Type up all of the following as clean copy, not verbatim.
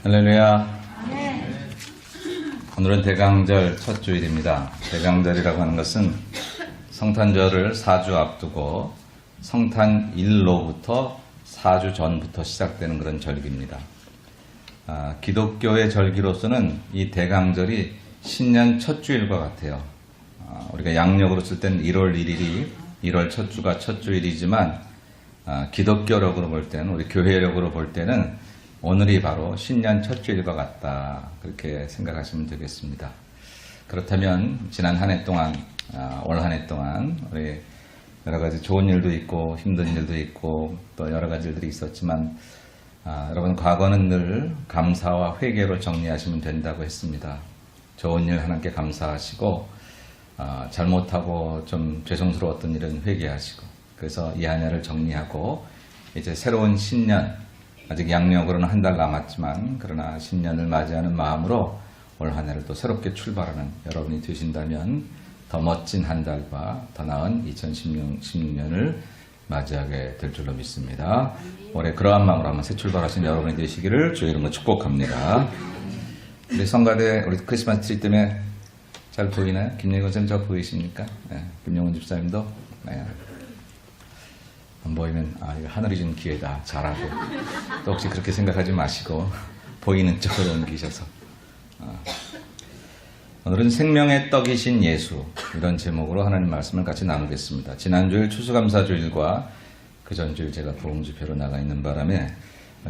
할렐루야. 오늘은 대강절 첫 주일입니다. 대강절이라고 하는 것은 성탄절을 4주 앞두고 성탄일로부터 4주 전부터 시작되는 그런 절기입니다. 기독교의 절기로서는 이 대강절이 신년 첫 주일과 같아요. 우리가 양력으로 쓸 때는 1월 1일이 1월 첫 주가 첫 주일이지만 기독교력으로 볼 때는, 우리 교회력으로 볼 때는 오늘이 바로 신년 첫 주일과 같다, 그렇게 생각하시면 되겠습니다. 그렇다면 지난 한 해 동안, 올 한 해 동안 우리 여러 가지 좋은 일도 있고 힘든 일도 있고 또 여러 가지 일들이 있었지만 여러분, 과거는 늘 감사와 회개로 정리하시면 된다고 했습니다. 좋은 일 하나님께 감사하시고 잘못하고 좀 죄송스러웠던 일은 회개하시고, 그래서 이 한 해를 정리하고 이제 새로운 신년, 아직 양력으로는 한 달 남았지만 그러나 신년을 맞이하는 마음으로 올 한 해를 또 새롭게 출발하는 여러분이 되신다면 더 멋진 한 달과 더 나은 2016년을 맞이하게 될 줄로 믿습니다. 올해 그러한 마음으로 한번 새 출발하신 여러분이 되시기를 주의 이름으로 축복합니다. 우리 성가대 우리 크리스마스 트리 때문에 잘 보이나요? 김영훈 선생님 저 보이십니까? 네, 김영훈 집사님도 네. 안 보이면 이거 하늘이 준 기회다, 잘하고. 또 혹시 그렇게 생각하지 마시고 보이는 쪽으로 옮기셔서. 오늘은 생명의 떡이신 예수, 이런 제목으로 하나님 말씀을 같이 나누겠습니다. 지난주일 추수감사주일과 그 전주일 제가 보험집회로 나가 있는 바람에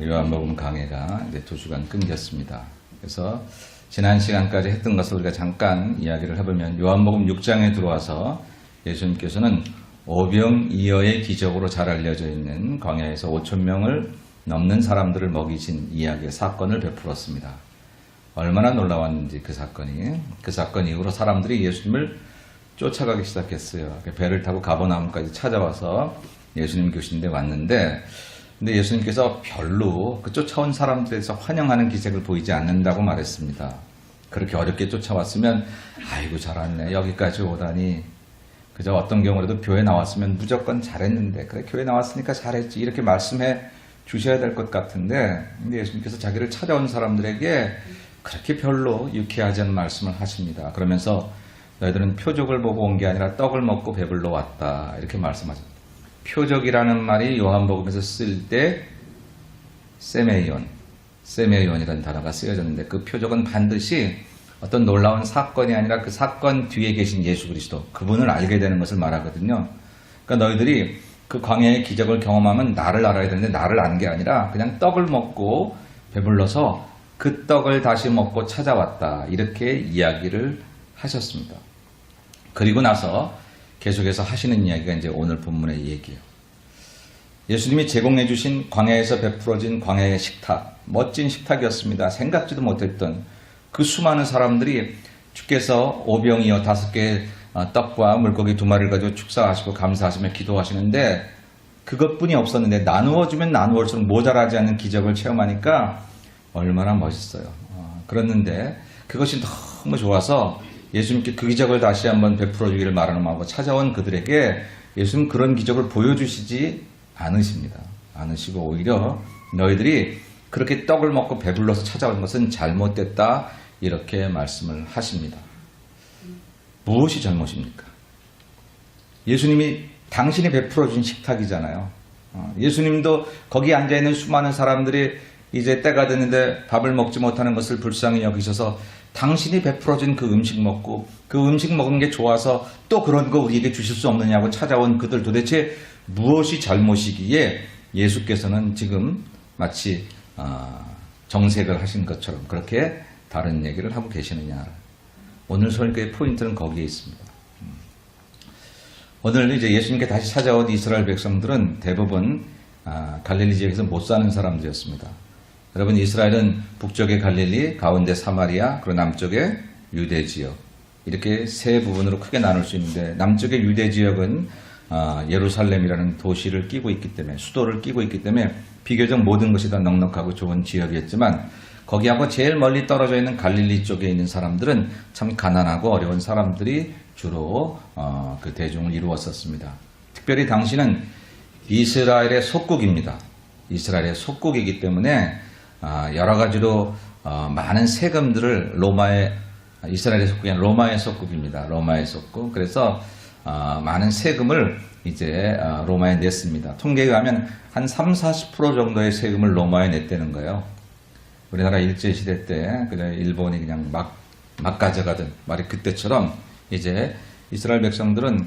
요한복음 강해가 이제 2주간 끊겼습니다. 그래서 지난 시간까지 했던 것을 우리가 잠깐 이야기를 해보면, 요한복음 6장에 들어와서 예수님께서는 오병이어의 기적으로 잘 알려져 있는 광야에서 5,000명을 넘는 사람들을 먹이신 이야기의 사건을 베풀었습니다. 얼마나 놀라웠는지 그 사건 이후로 사람들이 예수님을 쫓아가기 시작했어요. 배를 타고 가버나움까지 찾아와서 예수님 계신데 왔는데, 근데 예수님께서 별로 그 쫓아온 사람들에서 환영하는 기색을 보이지 않는다고 말했습니다. 그렇게 어렵게 쫓아왔으면 아이고 잘 왔네, 여기까지 오다니, 그저 어떤 경우라도 교회 나왔으면 무조건 잘했는데 그래 교회 나왔으니까 잘했지, 이렇게 말씀해 주셔야 될 것 같은데, 근데 예수님께서 자기를 찾아온 사람들에게 그렇게 별로 유쾌하지 않은 말씀을 하십니다. 그러면서 너희들은 표적을 보고 온 게 아니라 떡을 먹고 배불러 왔다, 이렇게 말씀하죠. 표적이라는 말이 요한복음에서 쓸 때 세메이온이라는 단어가 쓰여졌는데, 그 표적은 반드시 어떤 놀라운 사건이 아니라 그 사건 뒤에 계신 예수 그리스도, 그분을 알게 되는 것을 말하거든요. 그러니까 너희들이 그 광야의 기적을 경험하면 나를 알아야 되는데 나를 아는 게 아니라 그냥 떡을 먹고 배불러서 그 떡을 다시 먹고 찾아왔다, 이렇게 이야기를 하셨습니다. 그리고 나서 계속해서 하시는 이야기가 이제 오늘 본문의 얘기예요. 예수님이 제공해 주신 광야에서 베풀어진 광야의 식탁, 멋진 식탁이었습니다. 생각지도 못했던 그 수많은 사람들이 주께서 오병이어 5개의 떡과 물고기 2마리를 가지고 축사하시고 감사하시며 기도하시는데, 그것뿐이 없었는데 나누어주면 나누어질수록 모자라지 않는 기적을 체험하니까 얼마나 멋있어요. 그랬는데 그것이 너무 좋아서 예수님께 그 기적을 다시 한번 베풀어 주기를 바라는 마음으로 찾아온 그들에게 예수님 그런 기적을 보여주시지 않으시고 오히려 너희들이 그렇게 떡을 먹고 배불러서 찾아온 것은 잘못됐다, 이렇게 말씀을 하십니다. 무엇이 잘못입니까? 예수님이 당신이 베풀어 준 식탁이잖아요. 예수님도 거기 앉아있는 수많은 사람들이 이제 때가 됐는데 밥을 먹지 못하는 것을 불쌍히 여기셔서 당신이 베풀어 준 그 음식 먹고 그 음식 먹은 게 좋아서 또 그런 거 우리에게 주실 수 없느냐고 찾아온 그들, 도대체 무엇이 잘못이기에 예수께서는 지금 마치 정색을 하신 것처럼 그렇게 다른 얘기를 하고 계시느냐. 오늘 설교의 포인트는 거기에 있습니다. 오늘 이제 예수님께 다시 찾아온 이스라엘 백성들은 대부분 갈릴리 지역에서 못 사는 사람들이었습니다. 여러분, 이스라엘은 북쪽의 갈릴리, 가운데 사마리아, 그리고 남쪽의 유대 지역, 이렇게 세 부분으로 크게 나눌 수 있는데, 남쪽의 유대 지역은 예루살렘이라는 도시를 끼고 있기 때문에, 수도를 끼고 있기 때문에 비교적 모든 것이 다 넉넉하고 좋은 지역이었지만, 거기하고 제일 멀리 떨어져 있는 갈릴리 쪽에 있는 사람들은 참 가난하고 어려운 사람들이 주로 그 대중을 이루었었습니다. 특별히 당시는 이스라엘의 속국입니다. 이스라엘의 속국이기 때문에 여러 가지로 많은 세금들을 이스라엘의 속국이 아니라 로마의 속국입니다. 로마의 속국. 그래서 많은 세금을 이제 로마에 냈습니다. 통계에 의하면 한 30-40% 정도의 세금을 로마에 냈다는 거예요. 우리나라 일제시대 때 그냥 일본이 그냥 막 가져가던 말이 그때처럼 이제 이스라엘 백성들은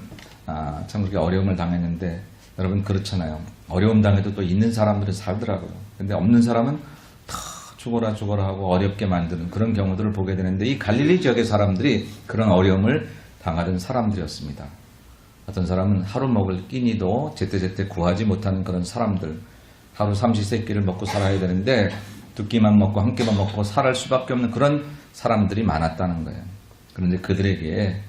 참 그렇게 어려움을 당했는데 여러분 그렇잖아요. 어려움 당해도 또 있는 사람들은 살더라고요. 근데 없는 사람은 다 죽어라 하고 어렵게 만드는 그런 경우들을 보게 되는데 이 갈릴리 지역의 사람들이 그런 어려움을 당하던 사람들이었습니다. 어떤 사람은 하루 먹을 끼니도 제때제때 구하지 못하는 그런 사람들, 하루 삼시세끼를 먹고 살아야 되는데 두 끼만 먹고 한 끼만 먹고 살할 수밖에 없는 그런 사람들이 많았다는 거예요. 그런데 그들에게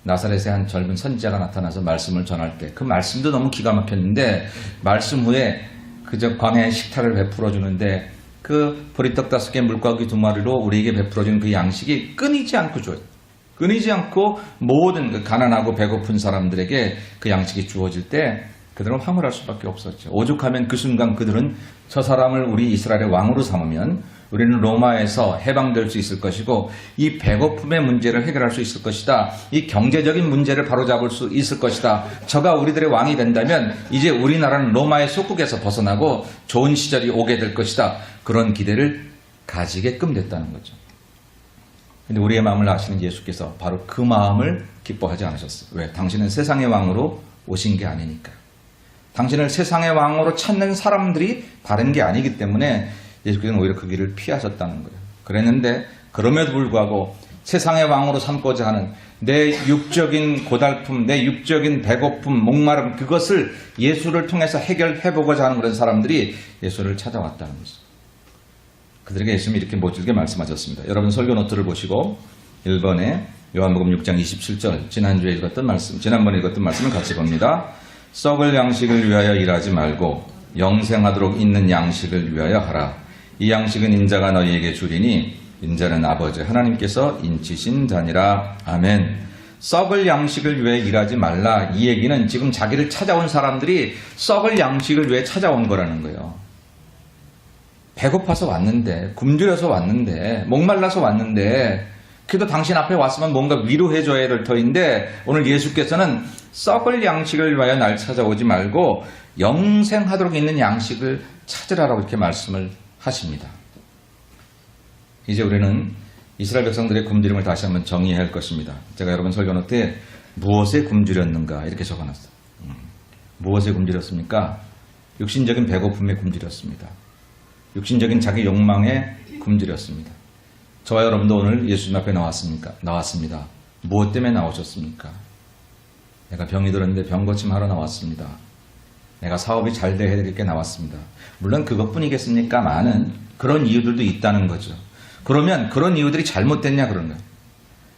나사렛의 한 젊은 선지자가 나타나서 말씀을 전할 때 그 말씀도 너무 기가 막혔는데 말씀 후에 그저 광야의 식탁을 베풀어 주는데 그 보리떡 5개 물고기 2마리로 우리에게 베풀어준 그 양식이 끊이지 않고 줘요. 끊이지 않고 모든 그 가난하고 배고픈 사람들에게 그 양식이 주어질 때 그들은 황홀할 수밖에 없었죠. 오죽하면 그 순간 그들은 저 사람을 우리 이스라엘의 왕으로 삼으면 우리는 로마에서 해방될 수 있을 것이고 이 배고픔의 문제를 해결할 수 있을 것이다. 이 경제적인 문제를 바로잡을 수 있을 것이다. 저가 우리들의 왕이 된다면 이제 우리나라는 로마의 속국에서 벗어나고 좋은 시절이 오게 될 것이다. 그런 기대를 가지게끔 됐다는 거죠. 근데 우리의 마음을 아시는 예수께서 바로 그 마음을 기뻐하지 않으셨어요. 왜? 당신은 세상의 왕으로 오신 게 아니니까. 당신을 세상의 왕으로 찾는 사람들이 바른 게 아니기 때문에 예수께서는 오히려 그 길을 피하셨다는 거예요. 그랬는데 그럼에도 불구하고 세상의 왕으로 삼고자 하는 내 육적인 고달픔, 내 육적인 배고픔, 목마름 그것을 예수를 통해서 해결해보고자 하는 그런 사람들이 예수를 찾아왔다는 거죠. 그들에게 예수님이 이렇게 못지게 말씀하셨습니다. 여러분 설교 노트를 보시고 1번에 요한복음 6장 27절 지난번에 읽었던 말씀을 같이 봅니다. 썩을 양식을 위하여 일하지 말고 영생하도록 있는 양식을 위하여 하라. 이 양식은 인자가 너희에게 주리니 인자는 아버지 하나님께서 인치신 자니라. 아멘. 썩을 양식을 위해 일하지 말라. 이 얘기는 지금 자기를 찾아온 사람들이 썩을 양식을 위해 찾아온 거라는 거예요. 배고파서 왔는데, 굶주려서 왔는데, 목말라서 왔는데, 그래도 당신 앞에 왔으면 뭔가 위로해줘야 될 터인데 오늘 예수께서는 썩을 양식을 위하여 날 찾아오지 말고 영생하도록 있는 양식을 찾으라라고 이렇게 말씀을 하십니다. 이제 우리는 이스라엘 백성들의 굶주림을 다시 한번 정의해야 할 것입니다. 제가 여러분 설교노트에 무엇에 굶주렸는가 이렇게 적어놨어요. 무엇에 굶주렸습니까? 육신적인 배고픔에 굶주렸습니다. 육신적인 자기 욕망에 굶주렸습니다. 저와 여러분도 오늘 예수님 앞에 나왔습니다. 무엇 때문에 나오셨습니까? 내가 병이 들었는데 병 고침하러 나왔습니다. 내가 사업이 잘 돼야 될 게 나왔습니다. 물론 그것뿐이겠습니까? 많은 그런 이유들도 있다는 거죠. 그러면 그런 이유들이 잘못됐냐 그런 거예요.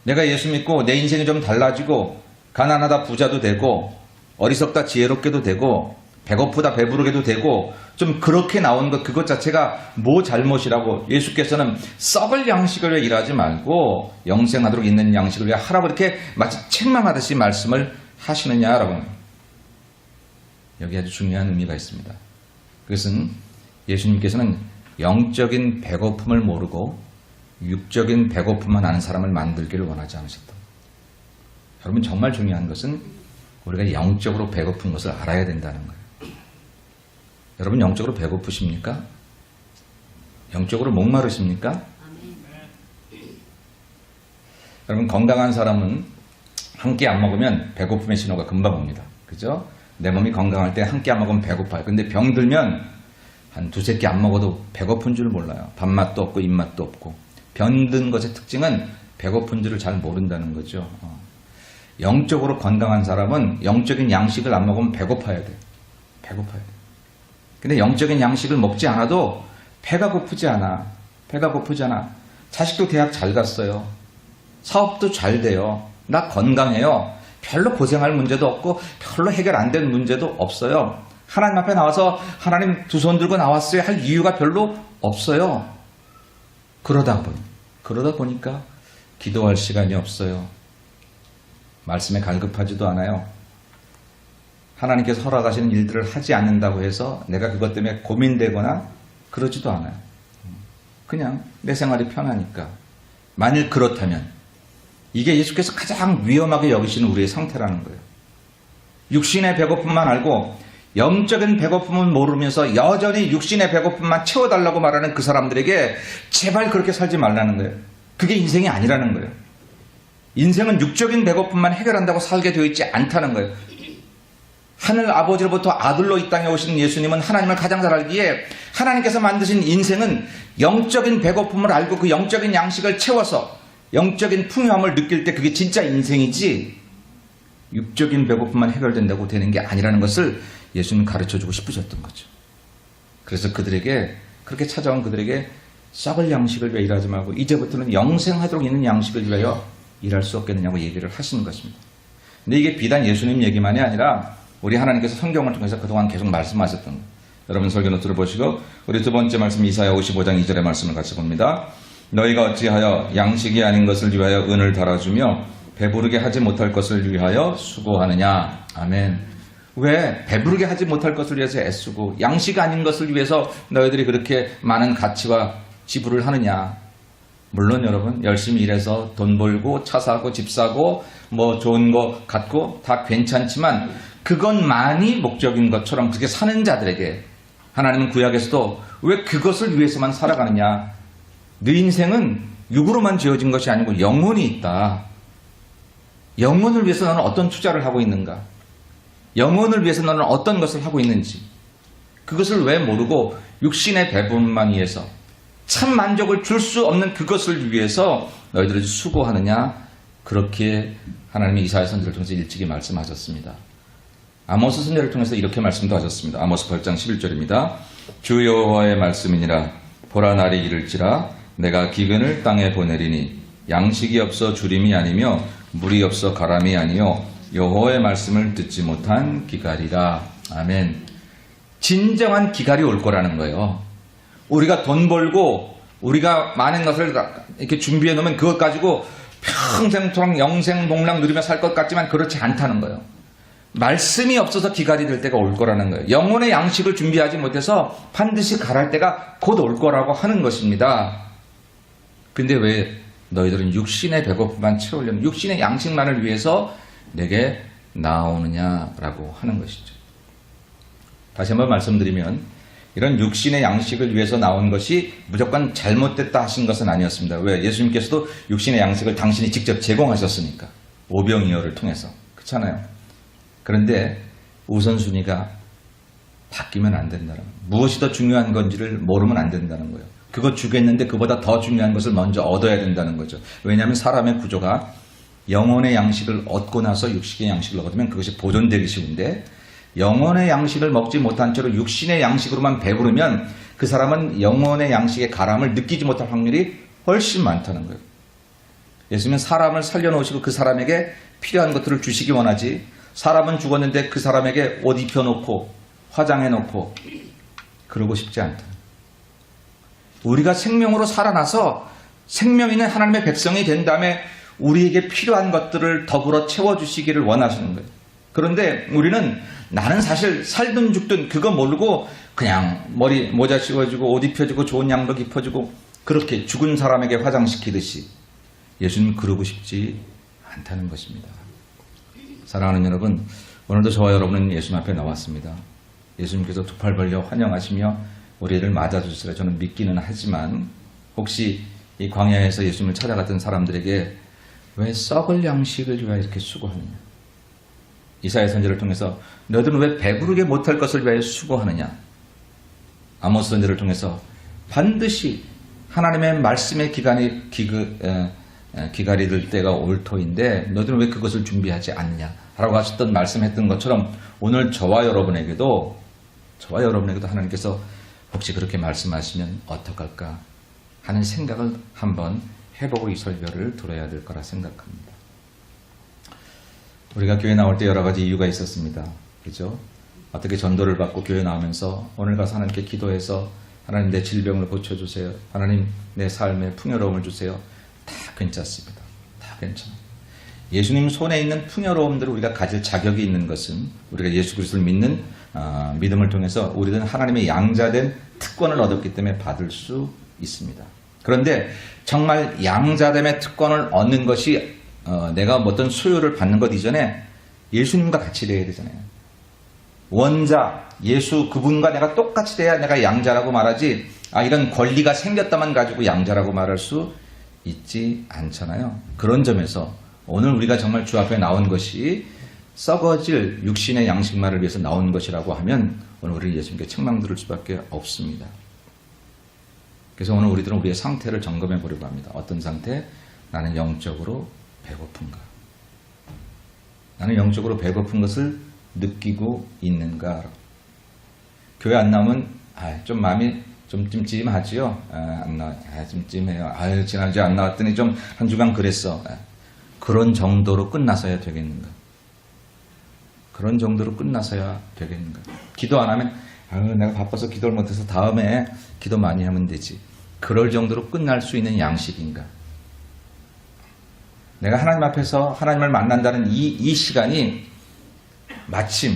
내가 예수 믿고 내 인생이 좀 달라지고 가난하다 부자도 되고 어리석다 지혜롭게도 되고 배고프다 배부르게도 되고 좀 그렇게 나온 것 그것 자체가 뭐 잘못이라고 예수께서는 썩을 양식을 위해 일하지 말고 영생하도록 있는 양식을 위해 하라고 이렇게 마치 책망하듯이 말씀을 하시느냐라고. 여기 아주 중요한 의미가 있습니다. 그것은 예수님께서는 영적인 배고픔을 모르고 육적인 배고픔만 아는 사람을 만들기를 원하지 않으셨다. 여러분 정말 중요한 것은 우리가 영적으로 배고픈 것을 알아야 된다는 거예요. 여러분 영적으로 배고프십니까? 영적으로 목마르십니까? 여러분 건강한 사람은 한 끼 안 먹으면 배고픔의 신호가 금방 옵니다. 그죠? 내 몸이 건강할 때 한 끼 안 먹으면 배고파요. 근데 병들면 한 두세 끼 안 먹어도 배고픈 줄 몰라요. 밥맛도 없고 입맛도 없고. 병든 것의 특징은 배고픈 줄을 잘 모른다는 거죠. 영적으로 건강한 사람은 영적인 양식을 안 먹으면 배고파야 돼요. 배고파야 돼요. 근데 영적인 양식을 먹지 않아도 배가 고프지 않아. 배가 고프지 않아. 자식도 대학 잘 갔어요. 사업도 잘 돼요. 나 건강해요. 별로 고생할 문제도 없고 별로 해결 안 된 문제도 없어요. 하나님 앞에 나와서 하나님 두 손 들고 나왔어요 할 이유가 별로 없어요. 그러다 보니까 기도할 시간이 없어요. 말씀에 갈급하지도 않아요. 하나님께서 허락하시는 일들을 하지 않는다고 해서 내가 그것 때문에 고민되거나 그러지도 않아요. 그냥 내 생활이 편하니까. 만일 그렇다면 이게 예수께서 가장 위험하게 여기시는 우리의 상태라는 거예요. 육신의 배고픔만 알고 영적인 배고픔은 모르면서 여전히 육신의 배고픔만 채워달라고 말하는 그 사람들에게 제발 그렇게 살지 말라는 거예요. 그게 인생이 아니라는 거예요. 인생은 육적인 배고픔만 해결한다고 살게 되어 있지 않다는 거예요. 하늘 아버지로부터 아들로 이 땅에 오신 예수님은 하나님을 가장 잘 알기에 하나님께서 만드신 인생은 영적인 배고픔을 알고 그 영적인 양식을 채워서 영적인 풍요함을 느낄 때 그게 진짜 인생이지 육적인 배고픔만 해결된다고 되는 게 아니라는 것을 예수님 가르쳐주고 싶으셨던 거죠. 그래서 그들에게 그렇게 찾아온 그들에게 썩을 양식을 위해 일하지 말고 이제부터는 영생하도록 있는 양식을 위하여 일할 수 없겠느냐고 얘기를 하시는 것입니다. 근데 이게 비단 예수님 얘기만이 아니라 우리 하나님께서 성경을 통해서 그동안 계속 말씀하셨던 거예요. 여러분 설교 노트를 보시고 우리 두 번째 말씀 이사야 55장 2절의 말씀을 같이 봅니다. 너희가 어찌하여 양식이 아닌 것을 위하여 은을 달아주며 배부르게 하지 못할 것을 위하여 수고하느냐. 아멘. 왜 배부르게 하지 못할 것을 위해서 애쓰고 양식 아닌 것을 위해서 너희들이 그렇게 많은 가치와 지불을 하느냐. 물론 여러분 열심히 일해서 돈 벌고 차 사고 집 사고 뭐 좋은 거 갖고 다 괜찮지만 그것만이 목적인 것처럼 그렇게 사는 자들에게 하나님은 구약에서도 왜 그것을 위해서만 살아가느냐. 네 인생은 육으로만 지어진 것이 아니고 영혼이 있다. 영혼을 위해서 너는 어떤 투자를 하고 있는가? 영혼을 위해서 너는 어떤 것을 하고 있는지 그것을 왜 모르고 육신의 배분만 위해서 참 만족을 줄 수 없는 그것을 위해서 너희들이 수고하느냐. 그렇게 하나님이 이사야 선지를 통해서 일찍이 말씀하셨습니다. 아모스 선지를 통해서 이렇게 말씀도 하셨습니다. 아모스 8장 11절입니다. 주 여호와의 말씀이니라. 보라 날이 이를지라 내가 기근을 땅에 보내리니 양식이 없어 주림이 아니며 물이 없어 가람이 아니요 여호와의 말씀을 듣지 못한 기갈이라. 아멘. 진정한 기갈이 올 거라는 거예요. 우리가 돈 벌고 우리가 많은 것을 이렇게 준비해 놓으면 그것 가지고 평생토록 영생복락 누리며 살 것 같지만 그렇지 않다는 거예요. 말씀이 없어서 기갈이 될 때가 올 거라는 거예요. 영혼의 양식을 준비하지 못해서 반드시 갈할 때가 곧 올 거라고 하는 것입니다. 근데 왜 너희들은 육신의 배고픔만 채우려면 육신의 양식만을 위해서 내게 나오느냐라고 하는 것이죠. 다시 한번 말씀드리면 이런 육신의 양식을 위해서 나온 것이 무조건 잘못됐다 하신 것은 아니었습니다. 왜? 예수님께서도 육신의 양식을 당신이 직접 제공하셨으니까. 오병이어를 통해서. 그렇잖아요. 그런데 우선순위가 바뀌면 안 된다는 거예요. 무엇이 더 중요한 건지를 모르면 안 된다는 거예요. 그거 주겠는데 그보다 더 중요한 것을 먼저 얻어야 된다는 거죠. 왜냐하면 사람의 구조가 영혼의 양식을 얻고 나서 육신의 양식을 얻으면 그것이 보존되기 쉬운데 영혼의 양식을 먹지 못한 채로 육신의 양식으로만 배부르면 그 사람은 영혼의 양식의 가람을 느끼지 못할 확률이 훨씬 많다는 거예요. 예수님은 사람을 살려놓으시고 그 사람에게 필요한 것들을 주시기 원하지 사람은 죽었는데 그 사람에게 옷 입혀놓고 화장해놓고 그러고 싶지 않다. 우리가 생명으로 살아나서 생명 있는 하나님의 백성이 된 다음에 우리에게 필요한 것들을 더불어 채워주시기를 원하시는 거예요. 그런데 우리는 나는 사실 살든 죽든 그거 모르고 그냥 머리 모자 씌워주고 옷 입혀주고 좋은 양복 입혀주고 그렇게 죽은 사람에게 화장시키듯이 예수님은 그러고 싶지 않다는 것입니다. 사랑하는 여러분, 오늘도 저와 여러분은 예수님 앞에 나왔습니다. 예수님께서 두 팔 벌려 환영하시며 우리를 맞아주시라 저는 믿기는 하지만 혹시 이 광야에서 예수님을 찾아갔던 사람들에게 왜 썩을 양식을 위하여 이렇게 수고하느냐. 이사야 선지를 통해서 너희들은 왜 배부르게 못할 것을 위하여 수고하느냐. 아모스 선지를 통해서 반드시 하나님의 말씀의 기갈이 들 때가 올 터인데 너희들은 왜 그것을 준비하지 않느냐 라고 하셨던 말씀했던 것처럼 오늘 저와 여러분에게도 하나님께서 혹시 그렇게 말씀하시면 어떡할까 하는 생각을 한번 해보고 이 설교를 들어야 될 거라 생각합니다. 우리가 교회 나올 때 여러 가지 이유가 있었습니다. 그죠? 어떻게 전도를 받고 교회 나오면서 오늘 가서 하나님께 기도해서 하나님 내 질병을 고쳐주세요. 하나님 내 삶에 풍요로움을 주세요. 다 괜찮습니다. 다 괜찮아요. 예수님 손에 있는 풍요로움들을 우리가 가질 자격이 있는 것은 우리가 예수 그리스도를 믿는 믿음을 통해서 우리는 하나님의 양자된 특권을 얻었기 때문에 받을 수 있습니다. 그런데 정말 양자됨의 특권을 얻는 것이 내가 어떤 수요를 받는 것 이전에 예수님과 같이 돼야 되잖아요. 원자, 예수 그분과 내가 똑같이 돼야 내가 양자라고 말하지, 이런 권리가 생겼다만 가지고 양자라고 말할 수 있지 않잖아요. 그런 점에서 오늘 우리가 정말 주 앞에 나온 것이 썩어질 육신의 양식만을 위해서 나온 것이라고 하면 오늘 우리는 예수님께 책망 들을 수밖에 없습니다. 그래서 오늘 우리들은 우리의 상태를 점검해 보려고 합니다. 어떤 상태? 나는 영적으로 배고픈가? 나는 영적으로 배고픈 것을 느끼고 있는가? 교회 안 나오면 좀 마음이 좀 찜찜하지요. 안 나와. 좀 찜해요. 지난주에 안 나왔더니 좀 한 주간 그랬어. 그런 정도로 끝나서야 되겠는가? 그런 정도로 끝나서야 되겠는가? 기도 안 하면 내가 바빠서 기도를 못해서 다음에 기도 많이 하면 되지. 그럴 정도로 끝날 수 있는 양식인가? 내가 하나님 앞에서 하나님을 만난다는 이 시간이 마침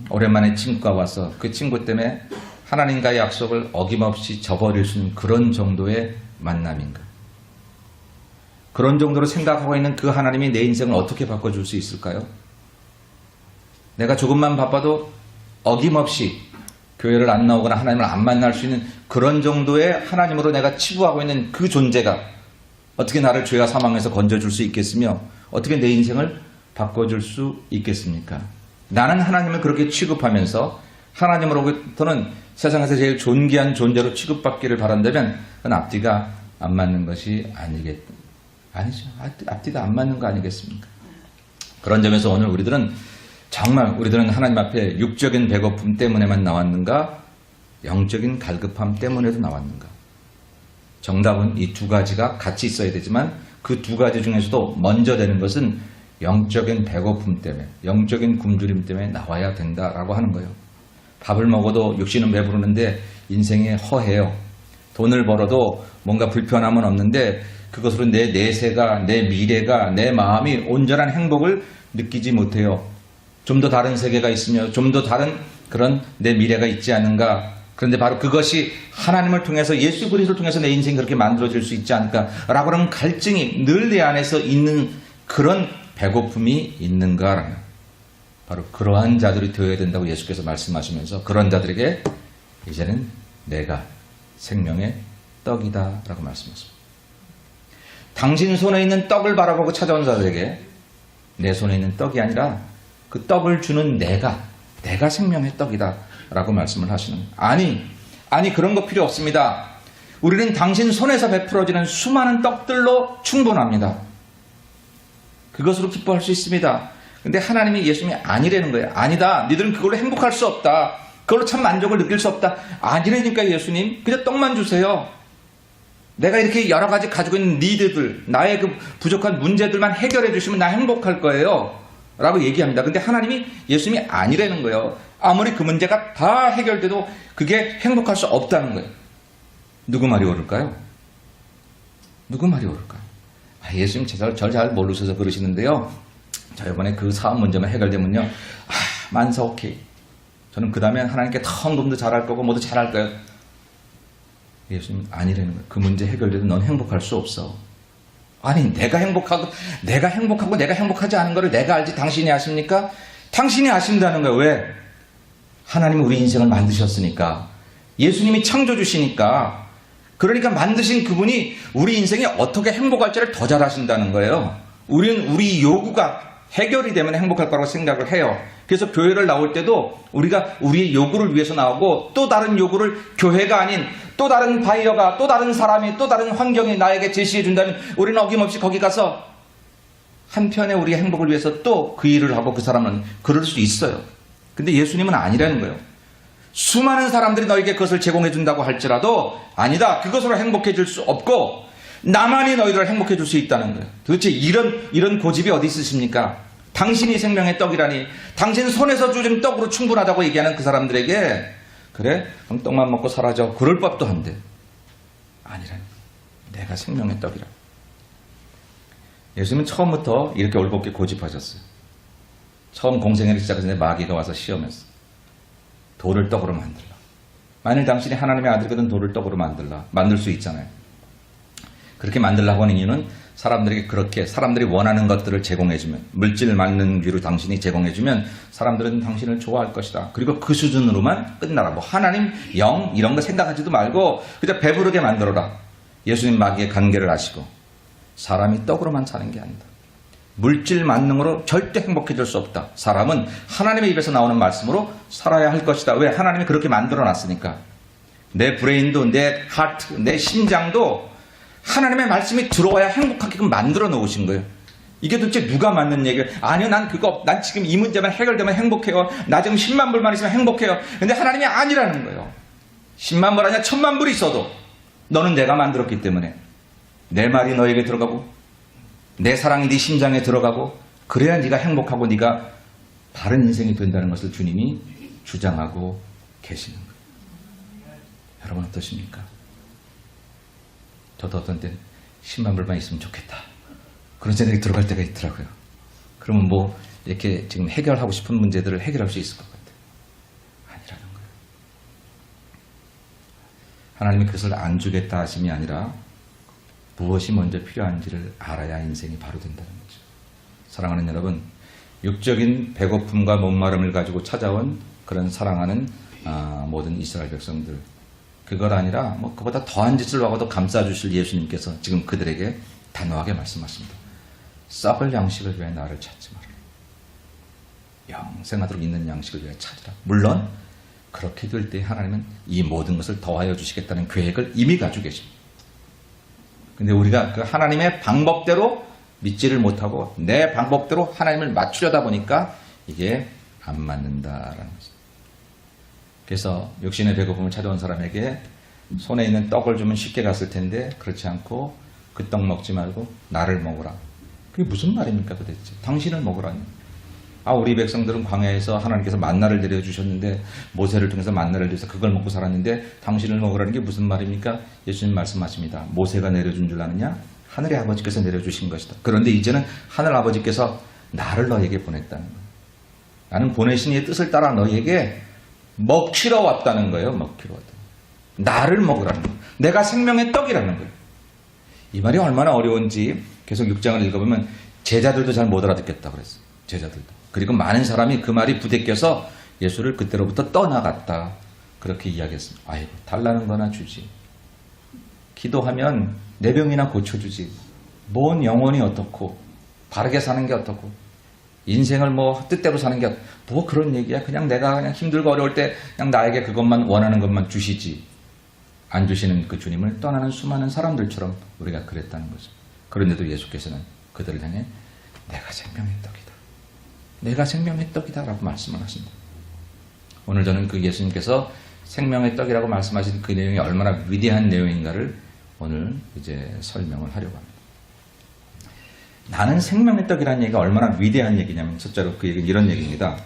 오랜만에 친구가 와서 그 친구 때문에 하나님과의 약속을 어김없이 저버릴 수 있는 그런 정도의 만남인가? 그런 정도로 생각하고 있는 그 하나님이 내 인생을 어떻게 바꿔줄 수 있을까요? 내가 조금만 바빠도 어김없이 교회를 안 나오거나 하나님을 안 만날 수 있는 그런 정도의 하나님으로 내가 치부하고 있는 그 존재가 어떻게 나를 죄와 사망에서 건져줄 수 있겠으며 어떻게 내 인생을 바꿔줄 수 있겠습니까? 나는 하나님을 그렇게 취급하면서 하나님으로부터는 세상에서 제일 존귀한 존재로 취급받기를 바란다면 그건 앞뒤가 안 맞는 것이 아니죠. 앞뒤가 안 맞는 거 아니겠습니까? 그런 점에서 오늘 우리들은 하나님 앞에 육적인 배고픔 때문에만 나왔는가? 영적인 갈급함 때문에도 나왔는가? 정답은 이 두 가지가 같이 있어야 되지만 그 두 가지 중에서도 먼저 되는 것은 영적인 배고픔 때문에, 영적인 굶주림 때문에 나와야 된다라고 하는 거예요. 밥을 먹어도 육신은 배부르는데 인생이 허해요. 돈을 벌어도 뭔가 불편함은 없는데 그것으로 내 내세가, 내 미래가, 내 마음이 온전한 행복을 느끼지 못해요. 좀 더 다른 세계가 있으며 좀 더 다른 그런 내 미래가 있지 않는가. 그런데 바로 그것이 하나님을 통해서 예수 그리스도를 통해서 내 인생이 그렇게 만들어질 수 있지 않을까라고 하는 갈증이 늘 내 안에서 있는 그런 배고픔이 있는가라는, 바로 그러한 자들이 되어야 된다고 예수께서 말씀하시면서 그런 자들에게 이제는 내가 생명의 떡이다 라고 말씀하십니다. 당신 손에 있는 떡을 바라보고 찾아온 자들에게 내 손에 있는 떡이 아니라 그 떡을 주는 내가 생명의 떡이다 라고 말씀을 하시는 거예요. 아니 그런 거 필요 없습니다. 우리는 당신 손에서 베풀어지는 수많은 떡들로 충분합니다. 그것으로 기뻐할 수 있습니다. 근데 하나님이 예수님이 아니라는 거예요. 아니다. 니들은 그걸로 행복할 수 없다. 그걸로 참 만족을 느낄 수 없다. 아니라니까 예수님. 그냥 떡만 주세요. 내가 이렇게 여러 가지 가지고 있는 니드들, 나의 그 부족한 문제들만 해결해 주시면 나 행복할 거예요. 라고 얘기합니다. 근데 하나님이 예수님이 아니라는 거예요. 아무리 그 문제가 다 해결돼도 그게 행복할 수 없다는 거예요. 누구 말이 옳을까요? 누구 말이 옳을까요? 예수님 절 잘 모르셔서 그러시는데요. 저 이번에 그 사업 문제만 해결되면요. 만사 오케이. 저는 그 다음에 하나님께 더 너무 잘할 거고 모두 잘할 거예요. 예수님 아니라는 거예요. 그 문제 해결돼도 넌 행복할 수 없어. 아니 내가 행복하고 내가 행복하지 않은 거를 내가 알지 당신이 아십니까? 당신이 아신다는 거예요. 왜? 하나님이 우리 인생을 만드셨으니까. 예수님이 창조주시니까. 그러니까 만드신 그분이 우리 인생에 어떻게 행복할지를 더 잘 아신다는 거예요. 우리는 우리 요구가 해결이 되면 행복할 거라고 생각을 해요. 그래서 교회를 나올 때도 우리가 우리의 요구를 위해서 나오고 또 다른 요구를 교회가 아닌 또 다른 바이어가 또 다른 사람이 또 다른 환경이 나에게 제시해 준다면 우리는 어김없이 거기 가서 한편에 우리의 행복을 위해서 또 그 일을 하고 그 사람은 그럴 수 있어요. 근데 예수님은 아니라는 거예요. 수많은 사람들이 너에게 그것을 제공해 준다고 할지라도 아니다. 그것으로 행복해 줄 수 없고 나만이 너희들을 행복해 줄 수 있다는 거예요. 도대체 이런 고집이 어디 있으십니까? 당신이 생명의 떡이라니 당신 손에서 주는 떡으로 충분하다고 얘기하는 그 사람들에게 그래? 그럼 떡만 먹고 사라져. 그럴 법도 한데 아니라니. 내가 생명의 떡이라. 예수님은 처음부터 이렇게 올곧게 고집하셨어요. 처음 공생애를 시작했을 때 마귀가 와서 시험했어. 돌을 떡으로 만들라. 만일 당신이 하나님의 아들이거든 돌을 떡으로 만들 수 있잖아요. 그렇게 만들려고 하는 이유는 사람들에게 그렇게 사람들이 원하는 것들을 제공해주면, 물질 맞는 귀로 당신이 제공해주면 사람들은 당신을 좋아할 것이다. 그리고 그 수준으로만 끝나라. 뭐 하나님, 영 이런 거 생각하지도 말고 그냥 배부르게 만들어라. 예수님 마귀의 관계를 아시고 사람이 떡으로만 사는 게 아니다. 물질 만능으로 절대 행복해질 수 없다. 사람은 하나님의 입에서 나오는 말씀으로 살아야 할 것이다. 왜? 하나님이 그렇게 만들어놨으니까. 내 브레인도, 내 하트, 내 심장도 하나님의 말씀이 들어와야 행복하게끔 만들어 놓으신 거예요. 이게 도대체 누가 맞는 얘기예요? 아니요, 난 지금 이 문제만 해결되면 행복해요. 나 지금 10만 불만 있으면 행복해요. 근데 하나님이 아니라는 거예요. 10만 불 아니야 1000만 불이 있어도 너는 내가 만들었기 때문에 내 말이 너에게 들어가고 내 사랑이 네 심장에 들어가고 그래야 네가 행복하고 네가 바른 인생이 된다는 것을 주님이 주장하고 계시는 거예요. 여러분 어떠십니까? 저도 어떤 때는 10만 불만 있으면 좋겠다. 그런 생각이 들어갈 때가 있더라고요. 그러면 뭐 이렇게 지금 해결하고 싶은 문제들을 해결할 수 있을 것 같아요. 아니라는 거예요. 하나님이 그것을 안 주겠다 하심이 아니라 무엇이 먼저 필요한지를 알아야 인생이 바로 된다는 거죠. 사랑하는 여러분, 육적인 배고픔과 목마름을 가지고 찾아온 그런 사랑하는 모든 이스라엘 백성들, 그걸 아니라 뭐 그보다 더한 짓을 하고도 감싸주실 예수님께서 지금 그들에게 단호하게 말씀하십니다. 썩을 양식을 위해 나를 찾지 마라. 영생하도록 있는 양식을 위해 찾으라. 물론 그렇게 될 때 하나님은 이 모든 것을 더하여 주시겠다는 계획을 이미 가지고 계십니다. 근데 우리가 그 하나님의 방법대로 믿지를 못하고 내 방법대로 하나님을 맞추려다 보니까 이게 안 맞는다라는 거죠. 그래서 육신의 배고픔을 찾아온 사람에게 손에 있는 떡을 주면 쉽게 갔을 텐데 그렇지 않고 그 떡 먹지 말고 나를 먹으라. 그게 무슨 말입니까 도대체? 당신을 먹으라니. 우리 백성들은 광야에서 하나님께서 만나를 내려주셨는데 모세를 통해서 만나를 주셔서 그걸 먹고 살았는데 당신을 먹으라는 게 무슨 말입니까? 예수님 말씀하십니다. 모세가 내려준 줄 아느냐? 하늘의 아버지께서 내려주신 것이다. 그런데 이제는 하늘 아버지께서 나를 너에게 보냈다는 거예요. 나는 보내신 이의 뜻을 따라 너에게 먹히러 왔다는 거예요. 먹히러 왔다. 나를 먹으라는 거예요. 내가 생명의 떡이라는 거예요. 이 말이 얼마나 어려운지 계속 6장을 읽어보면 제자들도 잘 못 알아듣겠다고 그랬어요. 제자들도. 그리고 많은 사람이 그 말이 부대껴서 예수를 그때로부터 떠나갔다. 그렇게 이야기했습니다. 아이고, 달라는 거나 주지. 기도하면 내 병이나 고쳐주지. 뭔 영혼이 어떻고 바르게 사는 게 어떻고 인생을 뭐 뜻대로 사는 게 뭐 그런 얘기야. 그냥 내가 그냥 힘들고 어려울 때 그냥 나에게 그것만 원하는 것만 주시지. 안 주시는 그 주님을 떠나는 수많은 사람들처럼 우리가 그랬다는 거죠. 그런데도 예수께서는 그들을 향해 내가 생명의 떡이다. 내가 생명의 떡이다 라고 말씀을 하십니다. 오늘 저는 그 예수님께서 생명의 떡이라고 말씀하신 그 내용이 얼마나 위대한 내용인가를 오늘 이제 설명을 하려고 합니다. 나는 생명의 떡이라는 얘기가 얼마나 위대한 얘기냐면 첫째로 그 얘기는 이런 얘기입니다.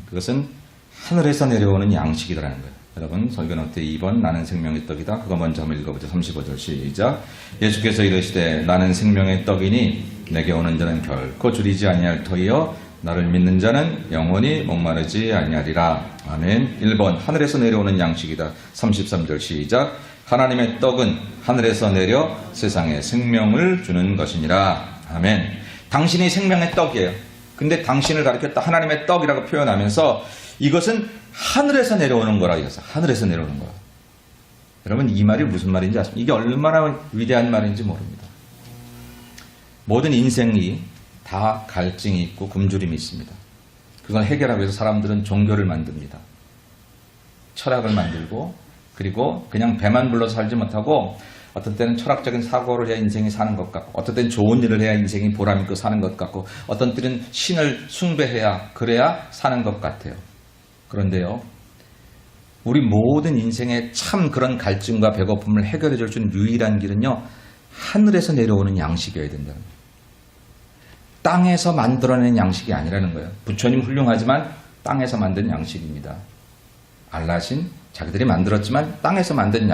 그것은 하늘에서 내려오는 양식이라는 거예요. 여러분 설교노트 2번 나는 생명의 떡이다. 그거 먼저 한번 읽어보죠. 35절 시작. 예수께서 이르시되 나는 생명의 떡이니 내게 오는 자는 결코 줄이지 아니할 터이요 나를 믿는 자는 영원히 목마르지 아니하리라. 아멘. 1번 하늘에서 내려오는 양식이다. 33절 시작. 하나님의 떡은 하늘에서 내려 세상에 생명을 주는 것이니라. 아멘. 당신이 생명의 떡이에요. 근데 당신을 가리켰다 하나님의 떡이라고 표현하면서 이것은 하늘에서 내려오는 거라 이거죠. 하늘에서 내려오는 거야. 여러분 이 말이 무슨 말인지 아십니까? 이게 얼마나 위대한 말인지 모릅니다. 모든 인생이 다 갈증이 있고 굶주림이 있습니다. 그걸 해결하기 위해서 사람들은 종교를 만듭니다. 철학을 만들고 그리고 그냥 배만 불러서 살지 못하고 어떤 때는 철학적인 사고를 해야 인생이 사는 것 같고 어떤 때는 좋은 일을 해야 인생이 보람있고 사는 것 같고 어떤 때는 신을 숭배해야 그래야 사는 것 같아요. 그런데요. 우리 모든 인생의 참 그런 갈증과 배고픔을 해결해 줄 수 있는 유일한 길은요. 하늘에서 내려오는 양식이어야 된다는 거예요. 땅에서 만들어낸 양식이 아니라는 거예요. 부처님 훌륭하지만 땅에서 만든 양식입니다. 알라신 자기들이 만들었지만 땅에서 만든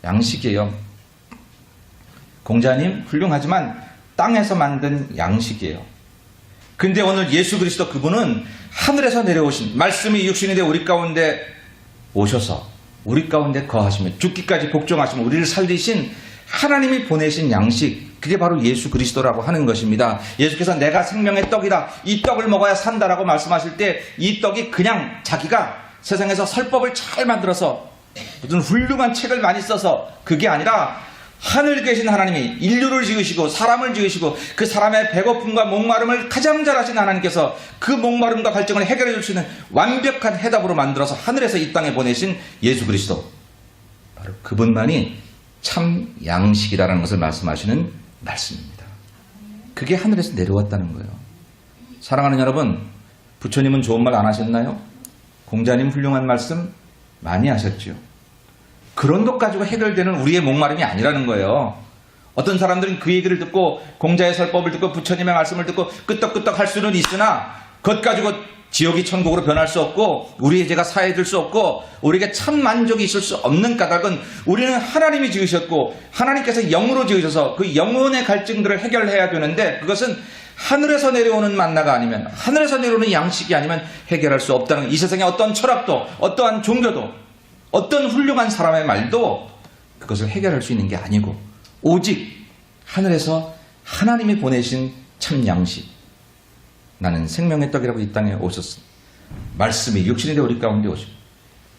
양식이에요. 공자님 훌륭하지만 땅에서 만든 양식이에요. 근데 오늘 예수 그리스도 그분은 하늘에서 내려오신 말씀이 육신이 되어 우리 가운데 오셔서 우리 가운데 거하시며 죽기까지 복종하시며 우리를 살리신 하나님이 보내신 양식, 그게 바로 예수 그리스도라고 하는 것입니다. 예수께서 내가 생명의 떡이다, 이 떡을 먹어야 산다라고 말씀하실 때 이 떡이 그냥 자기가 세상에서 설법을 잘 만들어서 무슨 훌륭한 책을 많이 써서 그게 아니라 하늘 계신 하나님이 인류를 지으시고 사람을 지으시고 그 사람의 배고픔과 목마름을 가장 잘 아신 하나님께서 그 목마름과 갈증을 해결해 줄 수 있는 완벽한 해답으로 만들어서 하늘에서 이 땅에 보내신 예수 그리스도, 바로 그분만이 참 양식이라는 것을 말씀하시는 말씀입니다. 그게 하늘에서 내려왔다는 거예요. 사랑하는 여러분, 부처님은 좋은 말 안 하셨나요? 공자님 훌륭한 말씀 많이 하셨죠. 그런 것 가지고 해결되는 우리의 목마름이 아니라는 거예요. 어떤 사람들은 그 얘기를 듣고 공자의 설법을 듣고 부처님의 말씀을 듣고 끄떡끄떡 할 수는 있으나 그것 가지고 지옥이 천국으로 변할 수 없고 우리의 죄가 사해질 수 없고 우리에게 참 만족이 있을 수 없는 까닭은 우리는 하나님이 지으셨고 하나님께서 영으로 지으셔서 그 영혼의 갈증들을 해결해야 되는데 그것은 하늘에서 내려오는 만나가 아니면 하늘에서 내려오는 양식이 아니면 해결할 수 없다는, 이 세상의 어떤 철학도 어떠한 종교도 어떤 훌륭한 사람의 말도 그것을 해결할 수 있는 게 아니고 오직 하늘에서 하나님이 보내신 참 양식, 나는 생명의 떡이라고 이 땅에 오셨습니다. 말씀이 육신이 되어 우리 가운데 오시고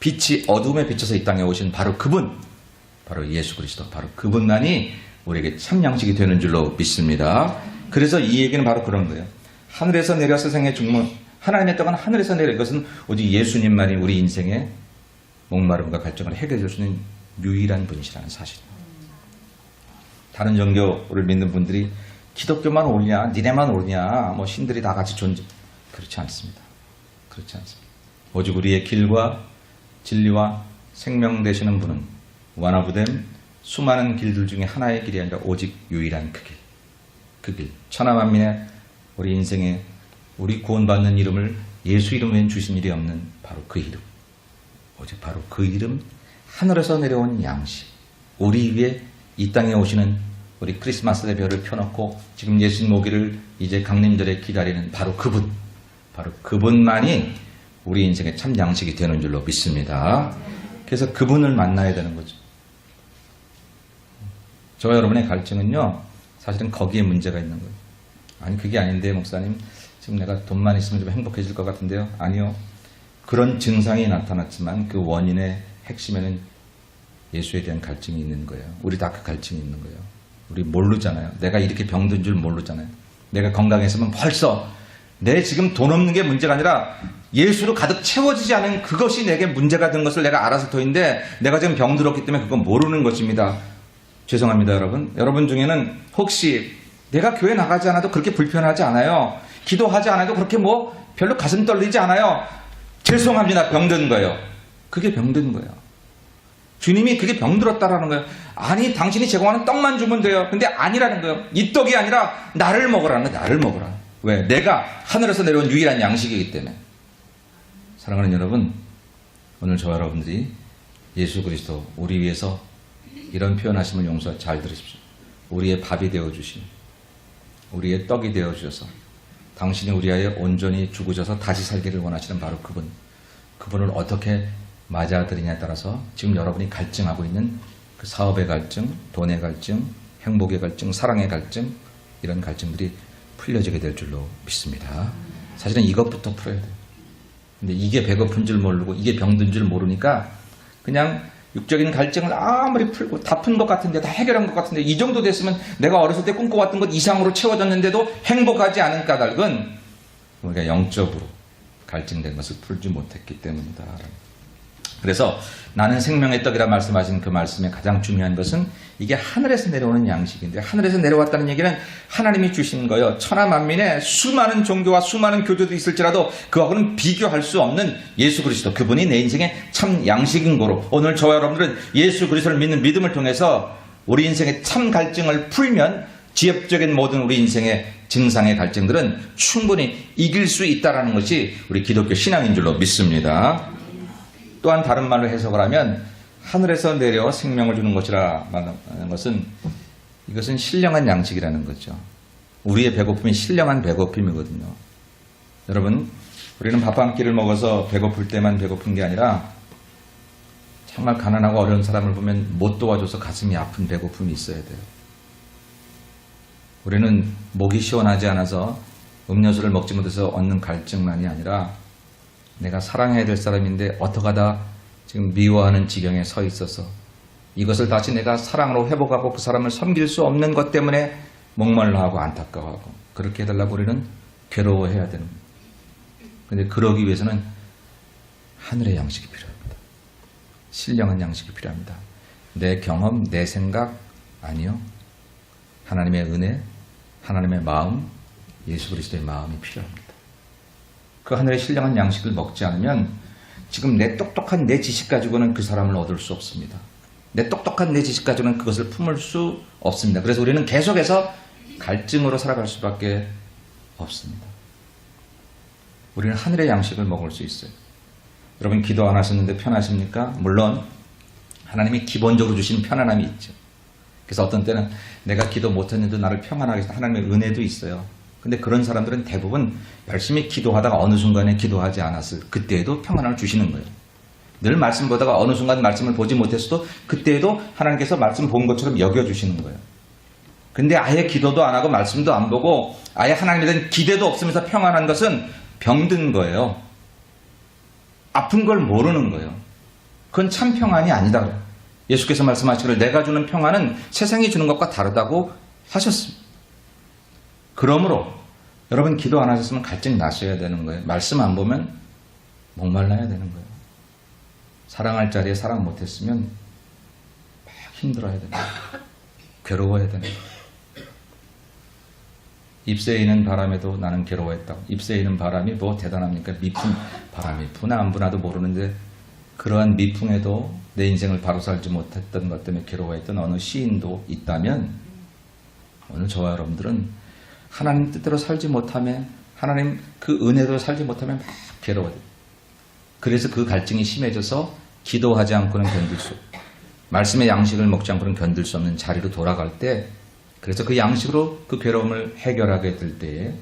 빛이 어두움에 비쳐서 이 땅에 오신 바로 그분, 바로 예수 그리스도, 바로 그분만이 우리에게 참 양식이 되는 줄로 믿습니다. 그래서 이 얘기는 바로 그런 거예요. 하늘에서 내려 세상의 중문, 하나님의 떡은 하늘에서 내려, 이것은 오직 예수님만이 우리 인생의 목마름과 갈증을 해결해 줄 수 있는 유일한 분이시라는 사실입니다. 다른 종교를 믿는 분들이 기독교만 옳냐, 니네만 옳냐, 뭐 신들이 다 같이 존재, 그렇지 않습니다. 그렇지 않습니다. 오직 우리의 길과 진리와 생명 되시는 분은 완화부된 수많은 길들 중에 하나의 길이 아니라 오직 유일한 그 길, 그 길, 천하만민의 우리 인생에 우리 구원받는 이름을 예수 이름 외엔 주신 일이 없는 바로 그 이름, 오직 바로 그 이름, 하늘에서 내려온 양식, 우리 위에 이 땅에 오시는 우리 크리스마스의 별을 펴놓고 지금 예수님 오기를 이제 강림절에 기다리는 바로 그분, 바로 그분만이 우리 인생의 참 양식이 되는 줄로 믿습니다. 그래서 그분을 만나야 되는 거죠. 저와 여러분의 갈증은요, 사실은 거기에 문제가 있는 거예요. 아니 그게 아닌데 목사님, 지금 내가 돈만 있으면 좀 행복해질 것 같은데요. 아니요. 그런 증상이 나타났지만 그 원인의 핵심에는 예수에 대한 갈증이 있는 거예요. 우리 다 그 갈증이 있는 거예요. 우리 모르잖아요. 내가 이렇게 병든 줄 모르잖아요. 내가 건강했으면 벌써 내 지금 돈 없는 게 문제가 아니라 예수로 가득 채워지지 않은 그것이 내게 문제가 된 것을 내가 알아서 터인데 내가 지금 병들었기 때문에 그건 모르는 것입니다. 죄송합니다, 여러분. 여러분 중에는 혹시 내가 교회 나가지 않아도 그렇게 불편하지 않아요. 기도하지 않아도 그렇게 뭐 별로 가슴 떨리지 않아요. 죄송합니다. 병든 거예요. 그게 병든 거예요. 주님이 그게 병들었다라는 거예요. 아니 당신이 제공하는 떡만 주면 돼요. 근데 아니라는 거예요. 이 떡이 아니라 나를 먹으라는 거예요. 나를 먹으라. 왜? 내가 하늘에서 내려온 유일한 양식이기 때문에. 사랑하는 여러분, 오늘 저와 여러분들이 예수 그리스도 우리 위해서 이런 표현하심을 용서 잘 들으십시오. 우리의 밥이 되어주신, 우리의 떡이 되어주셔서 당신이 우리 위하여 온전히 죽으셔서 다시 살기를 원하시는 바로 그분, 그분을 어떻게 맞아들이냐에 따라서 지금 여러분이 갈증하고 있는 그 사업의 갈증, 돈의 갈증, 행복의 갈증, 사랑의 갈증, 이런 갈증들이 풀려지게 될 줄로 믿습니다. 사실은 이것부터 풀어야 돼요. 근데 이게 배고픈 줄 모르고 이게 병든 줄 모르니까 그냥 육적인 갈증을 아무리 풀고 다 푼 것 같은데, 다 해결한 것 같은데, 이 정도 됐으면 내가 어렸을 때 꿈꿔왔던 것 이상으로 채워졌는데도 행복하지 않은 까닭은 우리가 영적으로 갈증된 것을 풀지 못했기 때문이다. 그래서 나는 생명의 떡이라 말씀하신 그 말씀의 가장 중요한 것은 이게 하늘에서 내려오는 양식인데, 하늘에서 내려왔다는 얘기는 하나님이 주신 거예요. 천하 만민에 수많은 종교와 수많은 교조도 있을지라도 그하고는 비교할 수 없는 예수 그리스도, 그분이 내 인생의 참 양식인 거로 오늘 저와 여러분들은 예수 그리스도를 믿는 믿음을 통해서 우리 인생의 참 갈증을 풀면 지엽적인 모든 우리 인생의 증상의 갈증들은 충분히 이길 수 있다는 것이 우리 기독교 신앙인 줄로 믿습니다. 또한 다른 말로 해석을 하면 하늘에서 내려 생명을 주는 것이라 말하는 것은, 이것은 신령한 양식이라는 거죠. 우리의 배고픔이 신령한 배고픔이거든요. 여러분, 우리는 밥 한 끼를 먹어서 배고플 때만 배고픈 게 아니라 정말 가난하고 어려운 사람을 보면 못 도와줘서 가슴이 아픈 배고픔이 있어야 돼요. 우리는 목이 시원하지 않아서 음료수를 먹지 못해서 얻는 갈증만이 아니라 내가 사랑해야 될 사람인데 어떡하다 지금 미워하는 지경에 서 있어서 이것을 다시 내가 사랑으로 회복하고 그 사람을 섬길 수 없는 것 때문에 목말라하고 안타까워하고 그렇게 해달라고 우리는 괴로워해야 되는 거예요. 그런데 그러기 위해서는 하늘의 양식이 필요합니다. 신령한 양식이 필요합니다. 내 경험, 내 생각 아니요. 하나님의 은혜, 하나님의 마음, 예수 그리스도의 마음이 필요합니다. 그 하늘의 신령한 양식을 먹지 않으면 지금 내 똑똑한 내 지식 가지고는 그 사람을 얻을 수 없습니다. 내 똑똑한 내 지식 가지고는 그것을 품을 수 없습니다. 그래서 우리는 계속해서 갈증으로 살아갈 수밖에 없습니다. 우리는 하늘의 양식을 먹을 수 있어요. 여러분 기도 안 하셨는데 편하십니까? 물론 하나님이 기본적으로 주신 편안함이 있죠. 그래서 어떤 때는 내가 기도 못했는데 나를 평안하게 해서 하나님의 은혜도 있어요. 근데 그런 사람들은 대부분 열심히 기도하다가 어느 순간에 기도하지 않았을 그때에도 평안을 주시는 거예요. 늘 말씀 보다가 어느 순간 말씀을 보지 못했어도 그때에도 하나님께서 말씀 본 것처럼 여겨주시는 거예요. 근데 아예 기도도 안 하고 말씀도 안 보고 아예 하나님에 대한 기대도 없으면서 평안한 것은 병든 거예요. 아픈 걸 모르는 거예요. 그건 참 평안이 아니다. 예수께서 말씀하시기를 내가 주는 평안은 세상이 주는 것과 다르다고 하셨습니다. 그러므로 여러분 기도 안 하셨으면 갈증 나셔야 되는 거예요. 말씀 안 보면 목말라야 되는 거예요. 사랑할 자리에 사랑 못했으면 막 힘들어야 되는 거예요. 괴로워야 되는 거예요. 잎새이는 바람에도 나는 괴로워했다고. 잎새이는 바람이 뭐 대단합니까? 미풍 바람이 부나 안 부나도 모르는데 그러한 미풍에도 내 인생을 바로 살지 못했던 것 때문에 괴로워했던 어느 시인도 있다면 오늘 저와 여러분들은 하나님 뜻대로 살지 못하면 하나님 그 은혜로 살지 못하면 막 괴로워요. 그래서 그 갈증이 심해져서 기도하지 않고는 견딜 수 말씀의 양식을 먹지 않고는 견딜 수 없는 자리로 돌아갈 때 그래서 그 양식으로 그 괴로움을 해결하게 될 때에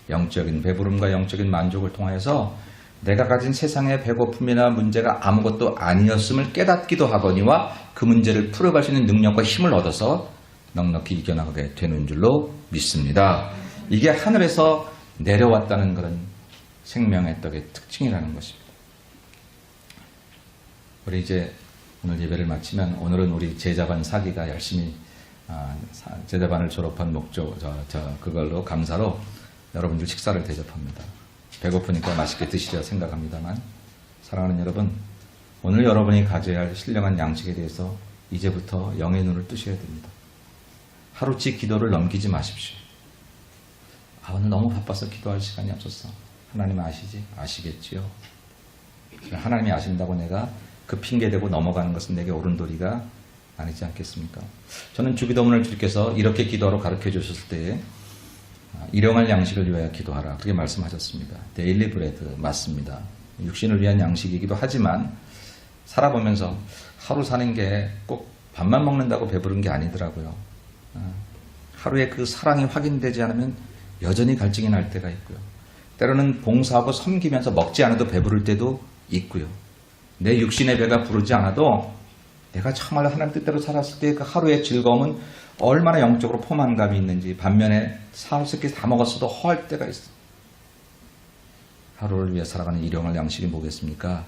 영적인 배부름과 영적인 만족을 통해서 내가 가진 세상의 배고픔이나 문제가 아무것도 아니었음을 깨닫기도 하거니와 그 문제를 풀어갈 수 있는 능력과 힘을 얻어서 넉넉히 이겨나가게 되는 줄로 믿습니다. 이게 하늘에서 내려왔다는 그런 생명의 떡의 특징이라는 것입니다. 우리 이제 오늘 예배를 마치면 오늘은 우리 제자반 사기가 열심히 제자반을 졸업한 목적 그걸로 감사로 여러분들 식사를 대접합니다. 배고프니까 맛있게 드시려 생각합니다만 사랑하는 여러분 오늘 여러분이 가져야 할 신령한 양식에 대해서 이제부터 영의 눈을 뜨셔야 됩니다. 하루치 기도를 넘기지 마십시오. 오늘 너무 바빠서 기도할 시간이 없었어. 하나님 아시지? 아시겠지요. 하나님이 아신다고 내가 그 핑계대고 넘어가는 것은 내게 옳은 도리가 아니지 않겠습니까? 저는 주기도문을 주께서 이렇게 기도하러 가르쳐 주셨을 때에 일용할 양식을 위하여 기도하라 그렇게 말씀하셨습니다. 데일리 브레드 맞습니다. 육신을 위한 양식이기도 하지만 살아보면서 하루 사는 게 꼭 밥만 먹는다고 배부른 게 아니더라고요. 하루에 그 사랑이 확인되지 않으면 여전히 갈증이 날 때가 있고요. 때로는 봉사하고 섬기면서 먹지 않아도 배부를 때도 있고요. 내 육신의 배가 부르지 않아도 내가 정말 하나님 뜻대로 살았을 때 그 하루의 즐거움은 얼마나 영적으로 포만감이 있는지 반면에 사흘씩 다 먹었어도 허할 때가 있어. 하루를 위해 살아가는 일용할 양식이 뭐겠습니까?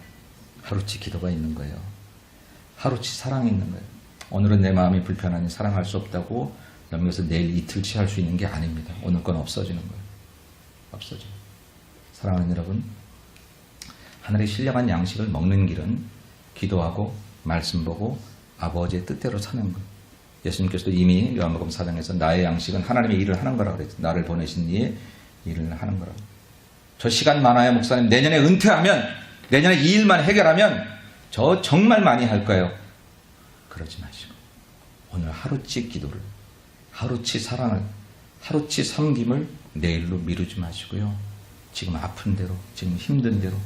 하루치 기도가 있는 거예요. 하루치 사랑이 있는 거예요. 오늘은 내 마음이 불편하니 사랑할 수 없다고 넘겨서 내일 이틀치 할 수 있는 게 아닙니다. 오늘 건 없어지는 거예요. 없어져요. 사랑하는 여러분, 하늘의 신령한 양식을 먹는 길은 기도하고 말씀 보고 아버지의 뜻대로 사는 거예요. 예수님께서도 이미 요한복음 4장에서 나의 양식은 하나님의 일을 하는 거라고 그랬죠. 나를 보내신 이의 일을 하는 거라고. 저 시간 많아요, 목사님. 내년에 은퇴하면, 내년에 이 일만 해결하면 저 정말 많이 할 거예요. 그러지 마시고 오늘 하루치 기도를, 하루치 사랑을, 하루치 섬김을 내일로 미루지 마시고요. 지금 아픈 대로, 지금 힘든 대로,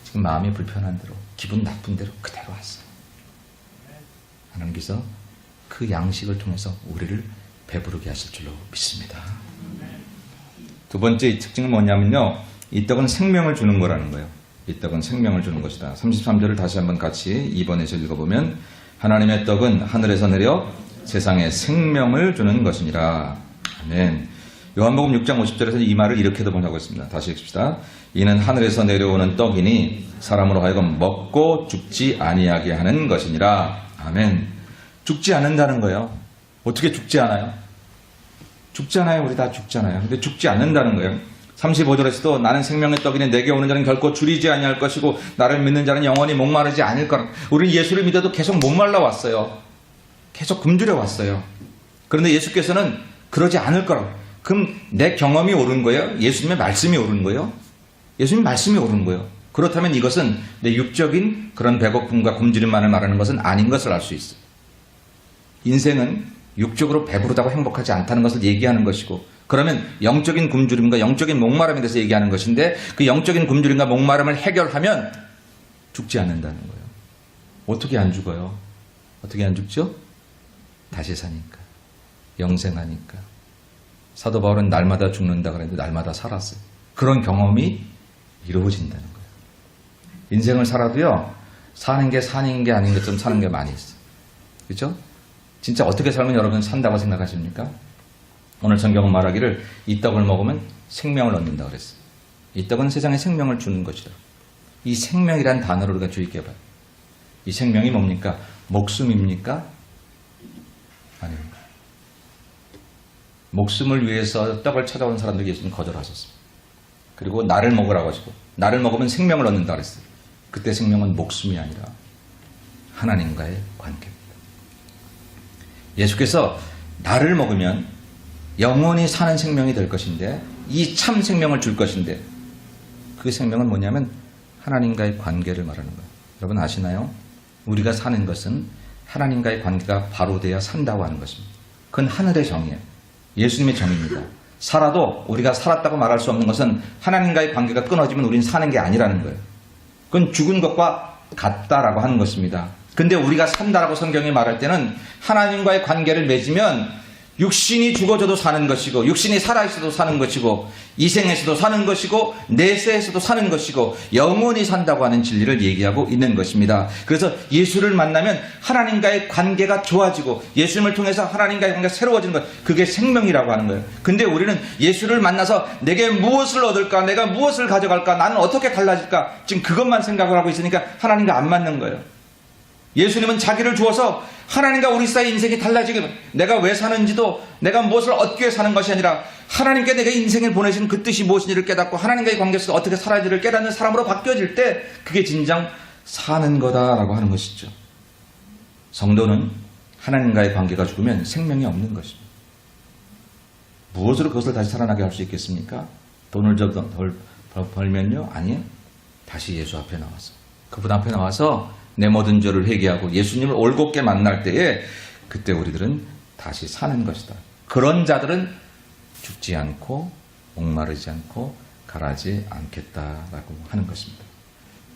지금 마음이 불편한 대로, 기분 나쁜 대로 그대로 하세요. 하나님께서 그 양식을 통해서 우리를 배부르게 하실 줄로 믿습니다. 두 번째 이 특징은 뭐냐면요. 이 떡은 생명을 주는 거라는 거예요. 이 떡은 생명을 주는 것이다. 33절을 다시 한번 같이 2번에서 읽어보면 하나님의 떡은 하늘에서 내려 세상에 생명을 주는 것이니라. 아멘. 요한복음 6장 50절에서 이 말을 이렇게도 번역하고 있습니다. 다시 읽읍시다. 이는 하늘에서 내려오는 떡이니 사람으로 하여금 먹고 죽지 아니하게 하는 것이니라. 아멘. 죽지 않는다는 거예요. 어떻게 죽지 않아요? 죽지 않아요. 우리 다 죽잖아요. 근데 죽지 않는다는 거예요. 35절에서도 나는 생명의 떡이니 내게 오는 자는 결코 줄이지 아니할 것이고 나를 믿는 자는 영원히 목마르지 않을 거라. 우리는 예수를 믿어도 계속 목말라 왔어요. 계속 굶주려 왔어요. 그런데 예수께서는 그러지 않을 거라고. 그럼 내 경험이 옳은 거예요? 예수님의 말씀이 옳은 거예요? 예수님 말씀이 옳은 거예요. 그렇다면 이것은 내 육적인 그런 배고픔과 굶주림만을 말하는 것은 아닌 것을 알 수 있어요. 인생은 육적으로 배부르다고 행복하지 않다는 것을 얘기하는 것이고, 그러면 영적인 굶주림과 영적인 목마름에 대해서 얘기하는 것인데, 그 영적인 굶주림과 목마름을 해결하면 죽지 않는다는 거예요. 어떻게 안 죽어요? 어떻게 안 죽죠? 다시 사니까. 영생하니까. 사도 바울은 날마다 죽는다 그랬는데 날마다 살았어요. 그런 경험이 이루어진다는 거예요. 인생을 살아도요, 사는 게 산인 게 아닌 것처럼 사는 게 많이 있어요. 그렇죠? 진짜 어떻게 살면 여러분 산다고 생각하십니까? 오늘 성경은 말하기를 이 떡을 먹으면 생명을 얻는다 그랬어요. 이 떡은 세상에 생명을 주는 것이다. 이 생명이란 단어를 우리가 주의 깊게 봐요. 이 생명이 뭡니까? 목숨입니까? 아닙니다. 목숨을 위해서 떡을 찾아온 사람들이 예수님 거절하셨습니다. 그리고 나를 먹으라고 하시고 나를 먹으면 생명을 얻는다 그랬어요. 그때 생명은 목숨이 아니라 하나님과의 관계입니다. 예수께서 나를 먹으면 영원히 사는 생명이 될 것인데, 이 참 생명을 줄 것인데, 그 생명은 뭐냐면 하나님과의 관계를 말하는 거예요. 여러분 아시나요? 우리가 사는 것은 하나님과의 관계가 바로 돼야 산다고 하는 것입니다. 그건 하늘의 정의예요. 예수님의 정의입니다. 살아도 우리가 살았다고 말할 수 없는 것은 하나님과의 관계가 끊어지면 우리는 사는 게 아니라는 거예요. 그건 죽은 것과 같다라고 하는 것입니다. 근데 우리가 산다라고 성경이 말할 때는 하나님과의 관계를 맺으면 육신이 죽어져도 사는 것이고, 육신이 살아있어도 사는 것이고, 이생에서도 사는 것이고, 내세에서도 사는 것이고, 영원히 산다고 하는 진리를 얘기하고 있는 것입니다. 그래서 예수를 만나면 하나님과의 관계가 좋아지고, 예수님을 통해서 하나님과의 관계가 새로워지는 것, 그게 생명이라고 하는 거예요. 근데 우리는 예수를 만나서 내게 무엇을 얻을까, 내가 무엇을 가져갈까, 나는 어떻게 달라질까, 지금 그것만 생각을 하고 있으니까 하나님과 안 맞는 거예요. 예수님은 자기를 주어서 하나님과 우리 사이 인생이 달라지게, 내가 왜 사는지도 내가 무엇을 얻기 위해 사는 것이 아니라 하나님께 내가 인생을 보내신 그 뜻이 무엇인지를 깨닫고 하나님과의 관계에서 어떻게 살아야지를 깨닫는 사람으로 바뀌어질 때 그게 진정 사는 거다라고 하는 것이죠. 성도는 하나님과의 관계가 죽으면 생명이 없는 것입니다. 무엇으로 그것을 다시 살아나게 할 수 있겠습니까? 돈을 좀 벌면요? 아니에요. 다시 예수 앞에 나와서, 그분 앞에 나와서 내 모든 죄를 회개하고 예수님을 올곧게 만날 때에 그때 우리들은 다시 사는 것이다. 그런 자들은 죽지 않고 목마르지 않고 가라지 않겠다라고 하는 것입니다.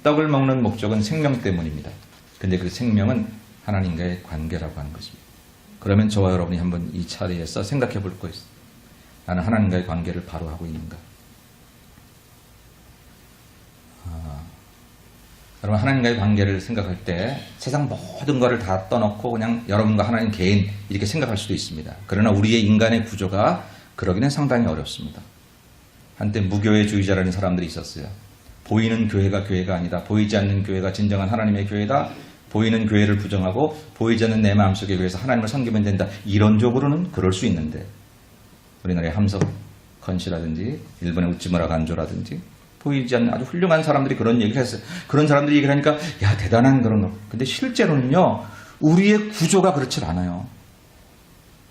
떡을 먹는 목적은 생명 때문입니다. 근데 그 생명은 하나님과의 관계라고 하는 것입니다. 그러면 저와 여러분이 한번 이 자리에서 생각해 볼 거 있어요. 나는 하나님과의 관계를 바로 하고 있는가? 여러분, 하나님과의 관계를 생각할 때 세상 모든 것을 다 떠놓고 그냥 여러분과 하나님 개인 이렇게 생각할 수도 있습니다. 그러나 우리의 인간의 구조가 그러기는 상당히 어렵습니다. 한때 무교회주의자라는 사람들이 있었어요. 보이는 교회가 교회가 아니다. 보이지 않는 교회가 진정한 하나님의 교회다. 보이는 교회를 부정하고 보이지 않는 내 마음속의 교회에서 하나님을 섬기면 된다. 이론적으로는 그럴 수 있는데, 우리나라의 함석헌 씨라든지 일본의 우찌무라 간조라든지 보이지 않는 아주 훌륭한 사람들이 그런 얘기를 했어요. 그런 사람들이 얘기를 하니까 야, 대단한 그런 거. 근데 실제로는요, 우리의 구조가 그렇지 않아요.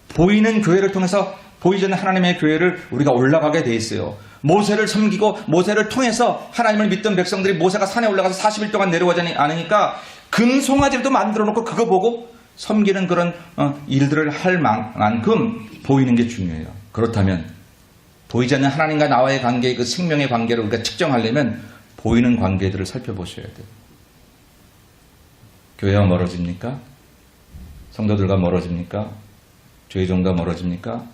보이는 교회를 통해서 보이지 않는 하나님의 교회를 우리가 올라가게 돼 있어요. 모세를 섬기고 모세를 통해서 하나님을 믿던 백성들이 모세가 산에 올라가서 40일 동안 내려오지 않으니까 금송아지도 만들어 놓고 그거 보고 섬기는 그런 일들을 할 만큼 보이는 게 중요해요. 그렇다면 보이지 않는 하나님과 나와의 관계의 그 생명의 관계를 우리가 측정하려면 보이는 관계들을 살펴보셔야 돼요. 교회와 멀어집니까? 성도들과 멀어집니까? 죄종과 멀어집니까?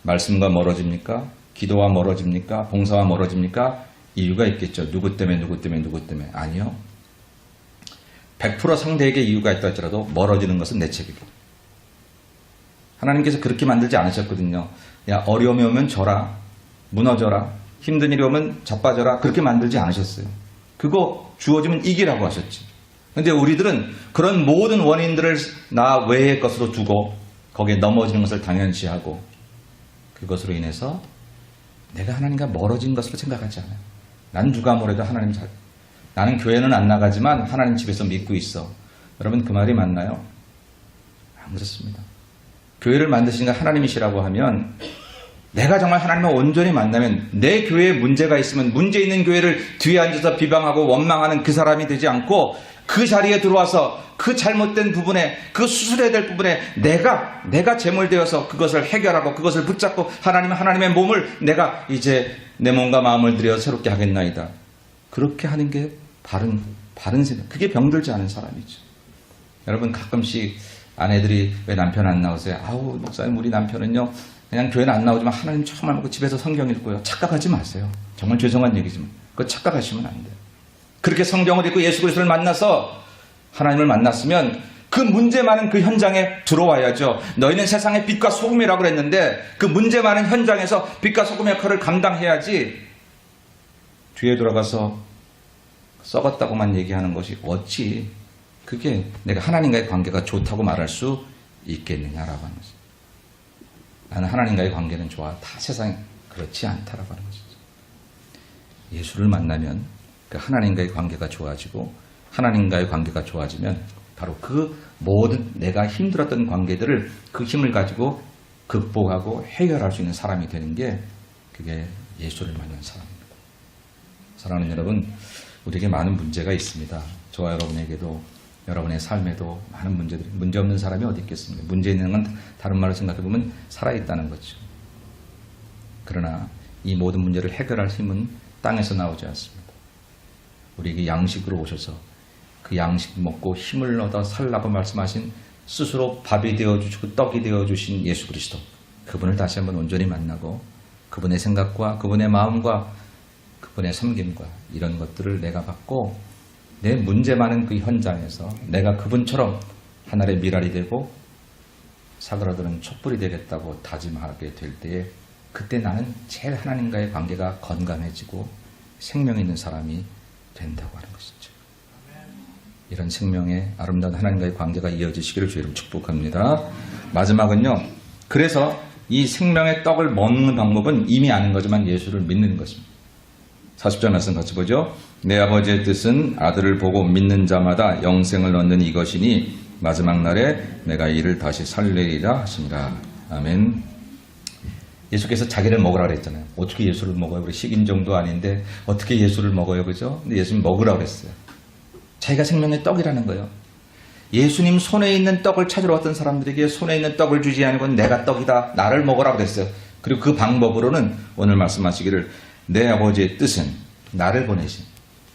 말씀과 멀어집니까? 기도와 멀어집니까? 봉사와 멀어집니까? 이유가 있겠죠. 누구 때문에 누구 때문에 누구 때문에. 아니요. 100% 상대에게 이유가 있다 할지라도 멀어지는 것은 내 책이고. 하나님께서 그렇게 만들지 않으셨거든요. 야, 어려움이 오면 져라. 무너져라. 힘든 일이 오면 자빠져라. 그렇게 만들지 않으셨어요. 그거 주어지면 이기라고 하셨지. 근데 우리들은 그런 모든 원인들을 나 외의 것으로 두고 거기에 넘어지는 것을 당연시하고 그것으로 인해서 내가 하나님과 멀어진 것으로 생각하지 않아요. 난 누가 뭐래도 하나님 잘. 나는 교회는 안 나가지만 하나님 집에서 믿고 있어. 여러분 그 말이 맞나요? 안 그렇습니다. 교회를 만드신 건 하나님이시라고 하면 내가 정말 하나님을 온전히 만나면 내 교회에 문제가 있으면 문제 있는 교회를 뒤에 앉아서 비방하고 원망하는 그 사람이 되지 않고 그 자리에 들어와서 그 잘못된 부분에 그 수술해야 될 부분에 내가 제물되어서 그것을 해결하고 그것을 붙잡고 하나님의 몸을 내가 이제 내 몸과 마음을 들여 새롭게 하겠나이다. 그렇게 하는 게 바른 생각. 그게 병들지 않은 사람이죠. 여러분 가끔씩 아내들이 왜 남편 안 나오세요? 아우 목사님 우리 남편은요 그냥 교회는 안 나오지만 하나님 정말 먹고 집에서 성경 읽고요. 착각하지 마세요. 정말 죄송한 얘기지만 그거 착각하시면 안 돼요. 그렇게 성경을 읽고 예수 그리스도를 만나서 하나님을 만났으면 그 문제 많은 그 현장에 들어와야죠. 너희는 세상의 빛과 소금이라고 그랬는데 그 문제 많은 현장에서 빛과 소금의 역할을 감당해야지 뒤에 돌아가서 썩었다고만 얘기하는 것이 어찌 그게 내가 하나님과의 관계가 좋다고 말할 수 있겠느냐라고 하는 것이죠. 나는 하나님과의 관계는 좋아. 다 세상에 그렇지 않다라고 하는 것이죠. 예수를 만나면 그 하나님과의 관계가 좋아지고 하나님과의 관계가 좋아지면 바로 그 모든 내가 힘들었던 관계들을 그 힘을 가지고 극복하고 해결할 수 있는 사람이 되는 게 그게 예수를 만난 사람입니다. 사랑하는 여러분, 우리에게 많은 문제가 있습니다. 저와 여러분에게도 여러분의 삶에도 많은 문제들이 문제 없는 사람이 어디 있겠습니까? 문제 있는 건 다른 말로 생각해보면 살아있다는 거죠. 그러나 이 모든 문제를 해결할 힘은 땅에서 나오지 않습니다. 우리에게 양식으로 오셔서 그 양식 먹고 힘을 얻어 살라고 말씀하신 스스로 밥이 되어주시고 떡이 되어주신 예수 그리스도, 그분을 다시 한번 온전히 만나고 그분의 생각과 그분의 마음과 그분의 섬김과 이런 것들을 내가 받고 내 문제 많은 그 현장에서 내가 그분처럼 하늘의 미랄이 되고 사그라드는 촛불이 되겠다고 다짐하게 될 때에 그때 나는 제일 하나님과의 관계가 건강해지고 생명 있는 사람이 된다고 하는 것이죠. 이런 생명의 아름다운 하나님과의 관계가 이어지시기를 주의 이름 축복합니다. 마지막은요. 그래서 이 생명의 떡을 먹는 방법은 이미 아는 거지만 예수를 믿는 것입니다. 40절 말씀 같이 보죠. 내 아버지의 뜻은 아들을 보고 믿는 자마다 영생을 얻는 이것이니 마지막 날에 내가 이를 다시 살리리라 하시니라. 아멘. 예수께서 자기를 먹으라 그랬잖아요. 어떻게 예수를 먹어요? 우리 식인종도 아닌데 어떻게 예수를 먹어요? 그죠? 근데 예수님 먹으라고 그랬어요. 자기가 생명의 떡이라는 거예요. 예수님 손에 있는 떡을 찾으러 왔던 사람들에게 손에 있는 떡을 주지 않고 내가 떡이다. 나를 먹으라고 그랬어요. 그리고 그 방법으로는 오늘 말씀하시기를 내 아버지의 뜻은 나를 보내신,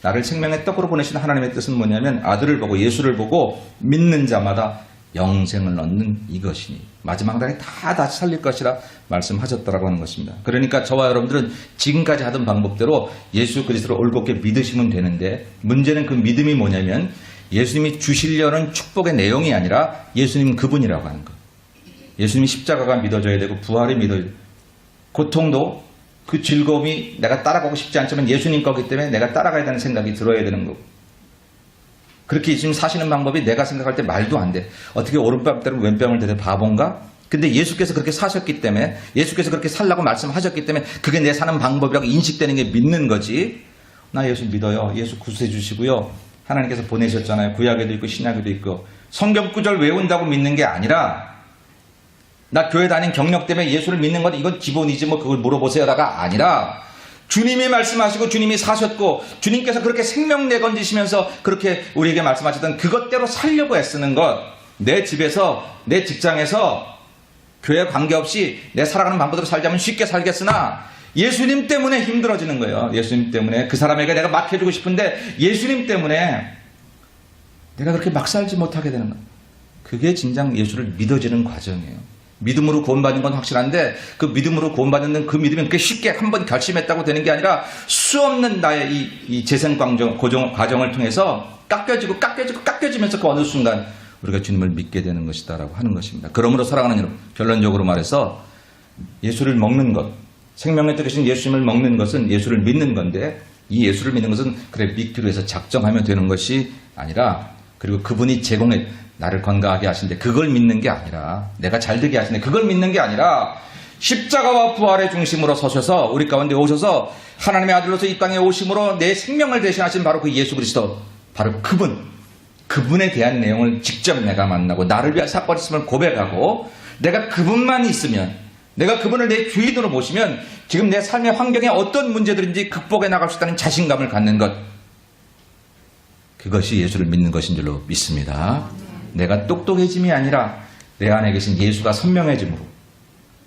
나를 생명의 떡으로 보내신 하나님의 뜻은 뭐냐면 아들을 보고 예수를 보고 믿는 자마다 영생을 얻는 이것이니 마지막 날에 다 다시 살릴 것이라 말씀하셨다라고 하는 것입니다. 그러니까 저와 여러분들은 지금까지 하던 방법대로 예수 그리스도를 올곧게 믿으시면 되는데 문제는 그 믿음이 뭐냐면 예수님이 주시려는 축복의 내용이 아니라 예수님 그분이라고 하는 것. 예수님이 십자가가 믿어져야 되고 부활이 믿어져야 되고 고통도 그 즐거움이 내가 따라가고 싶지 않지만 예수님 거기 때문에 내가 따라가야 되는 생각이 들어야 되는 거고 그렇게 예수님 사시는 방법이 내가 생각할 때 말도 안 돼. 어떻게 오른뺨 때리고 왼뺨을 대대 바본가? 근데 예수께서 그렇게 사셨기 때문에 예수께서 그렇게 살라고 말씀하셨기 때문에 그게 내 사는 방법이라고 인식되는 게 믿는 거지. 나 예수 믿어요. 예수 구수해 주시고요. 하나님께서 보내셨잖아요. 구약에도 있고 신약에도 있고 성경 구절 외운다고 믿는 게 아니라 나 교회 다닌 경력 때문에 예수를 믿는 건 이건 기본이지 뭐 그걸 물어보세요라가 아니라 주님이 말씀하시고 주님이 사셨고 주님께서 그렇게 생명 내건지시면서 그렇게 우리에게 말씀하셨던 그것대로 살려고 애쓰는 것. 내 집에서 내 직장에서 교회 관계없이 내 살아가는 방법대로 살자면 쉽게 살겠으나 예수님 때문에 힘들어지는 거예요. 예수님 때문에 그 사람에게 내가 막 해주고 싶은데 예수님 때문에 내가 그렇게 막 살지 못하게 되는 거예요. 그게 진정 예수를 믿어지는 과정이에요. 믿음으로 구원받는 건 확실한데 그 믿음으로 구원받는 그 믿음이 그렇게 쉽게 한번 결심했다고 되는 게 아니라 수없는 나의 이 재생 과정을 통해서 깎여지면서 그 어느 순간 우리가 주님을 믿게 되는 것이다라고 하는 것입니다. 그러므로 사랑하는 여러분, 결론적으로 말해서 예수를 먹는 것, 생명의 떡 되신 예수님을 먹는 것은 예수를 믿는 건데 이 예수를 믿는 것은 그래 믿기로 해서 작정하면 되는 것이 아니라 그리고 그분이 제공해 나를 건강하게 하신데 그걸 믿는 게 아니라 내가 잘되게 하신데 그걸 믿는 게 아니라 십자가와 부활의 중심으로 서셔서 우리 가운데 오셔서 하나님의 아들로서 이 땅에 오심으로 내 생명을 대신하신 바로 그 예수 그리스도, 바로 그분에 대한 내용을 직접 내가 만나고 나를 위한 사건이 있음을 고백하고 내가 그분만 있으면, 내가 그분을 내 주인으로 모시면 지금 내 삶의 환경에 어떤 문제들인지 극복해 나갈 수 있다는 자신감을 갖는 것, 그것이 예수를 믿는 것인 줄로 믿습니다. 내가 똑똑해짐이 아니라 내 안에 계신 예수가 선명해짐으로,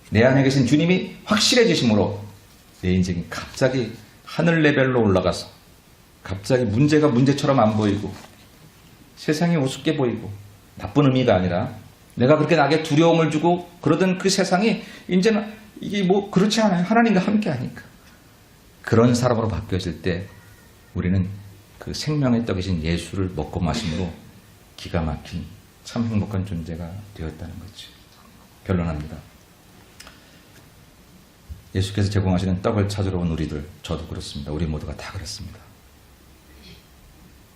내 안에 계신 주님이 확실해지심으로 내 인생이 갑자기 하늘 레벨로 올라가서 갑자기 문제가 문제처럼 안 보이고 세상이 우습게 보이고, 나쁜 의미가 아니라 내가 그렇게 나에게 두려움을 주고 그러던 그 세상이 이제는 이게 뭐 그렇지 않아요. 하나님과 함께 하니까. 그런 사람으로 바뀌어질 때 우리는 그 생명의 떡이신 예수를 먹고 마심으로 기가 막힌 참 행복한 존재가 되었다는 거죠. 결론합니다. 예수께서 제공하시는 떡을 찾으러 온 우리들, 저도 그렇습니다. 우리 모두가 다 그렇습니다.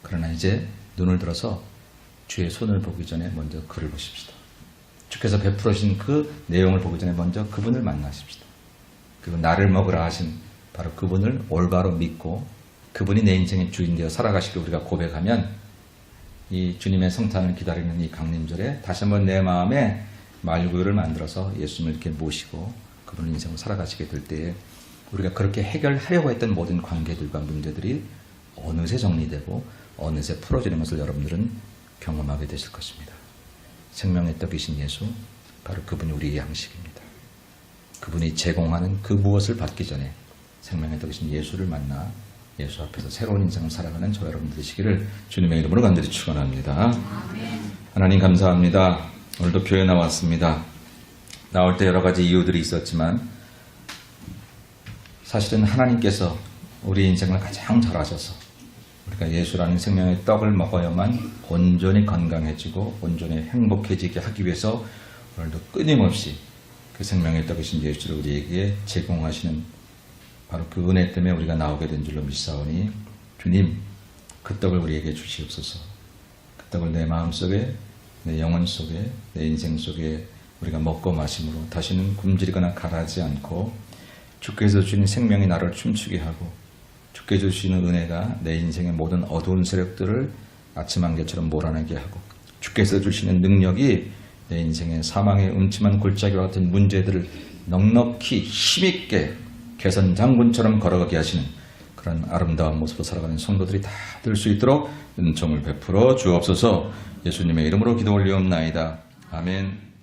그러나 이제 눈을 들어서 주의 손을 보기 전에 먼저 그를 보십시다. 주께서 베풀으신 그 내용을 보기 전에 먼저 그분을 만나십시다. 그리고 나를 먹으라 하신 바로 그분을 올바로 믿고 그분이 내 인생의 주인 되어 살아가시길 우리가 고백하면 이 주님의 성탄을 기다리는 이 강림절에 다시 한번 내 마음에 말구유를 만들어서 예수님을 이렇게 모시고 그분의 인생을 살아가시게 될 때에 우리가 그렇게 해결하려고 했던 모든 관계들과 문제들이 어느새 정리되고 어느새 풀어지는 것을 여러분들은 경험하게 되실 것입니다. 생명의 떡이신 예수, 바로 그분이 우리의 양식입니다. 그분이 제공하는 그 무엇을 받기 전에 생명의 떡이신 예수를 만나 예수 앞에서 새로운 인생을 살아가는 저 여러분 되시기를 주님의 이름으로 간절히 축원합니다. 하나님 감사합니다. 오늘도 교회 나왔습니다. 나올 때 여러 가지 이유들이 있었지만 사실은 하나님께서 우리 인생을 가장 잘 아셔서 우리가 예수라는 생명의 떡을 먹어야만 온전히 건강해지고 온전히 행복해지게 하기 위해서 오늘도 끊임없이 그 생명의 떡이신 예수를 우리에게 제공하시는 바로 그 은혜 때문에 우리가 나오게 된 줄로 믿사오니 주님, 그 떡을 우리에게 주시옵소서. 그 떡을 내 마음속에, 내 영혼 속에, 내 인생 속에 우리가 먹고 마심으로 다시는 굶주리거나 가라지 않고 주께서 주신 생명이 나를 춤추게 하고 주께서 주시는 은혜가 내 인생의 모든 어두운 세력들을 아침 안개처럼 몰아내게 하고 주께서 주시는 능력이 내 인생의 사망의 음침한 골짜기와 같은 문제들을 넉넉히 힘있게 개선 장군처럼 걸어가게 하시는 그런 아름다운 모습으로 살아가는 성도들이 다 될 수 있도록 은총을 베풀어 주옵소서. 예수님의 이름으로 기도 올리옵나이다. 아멘.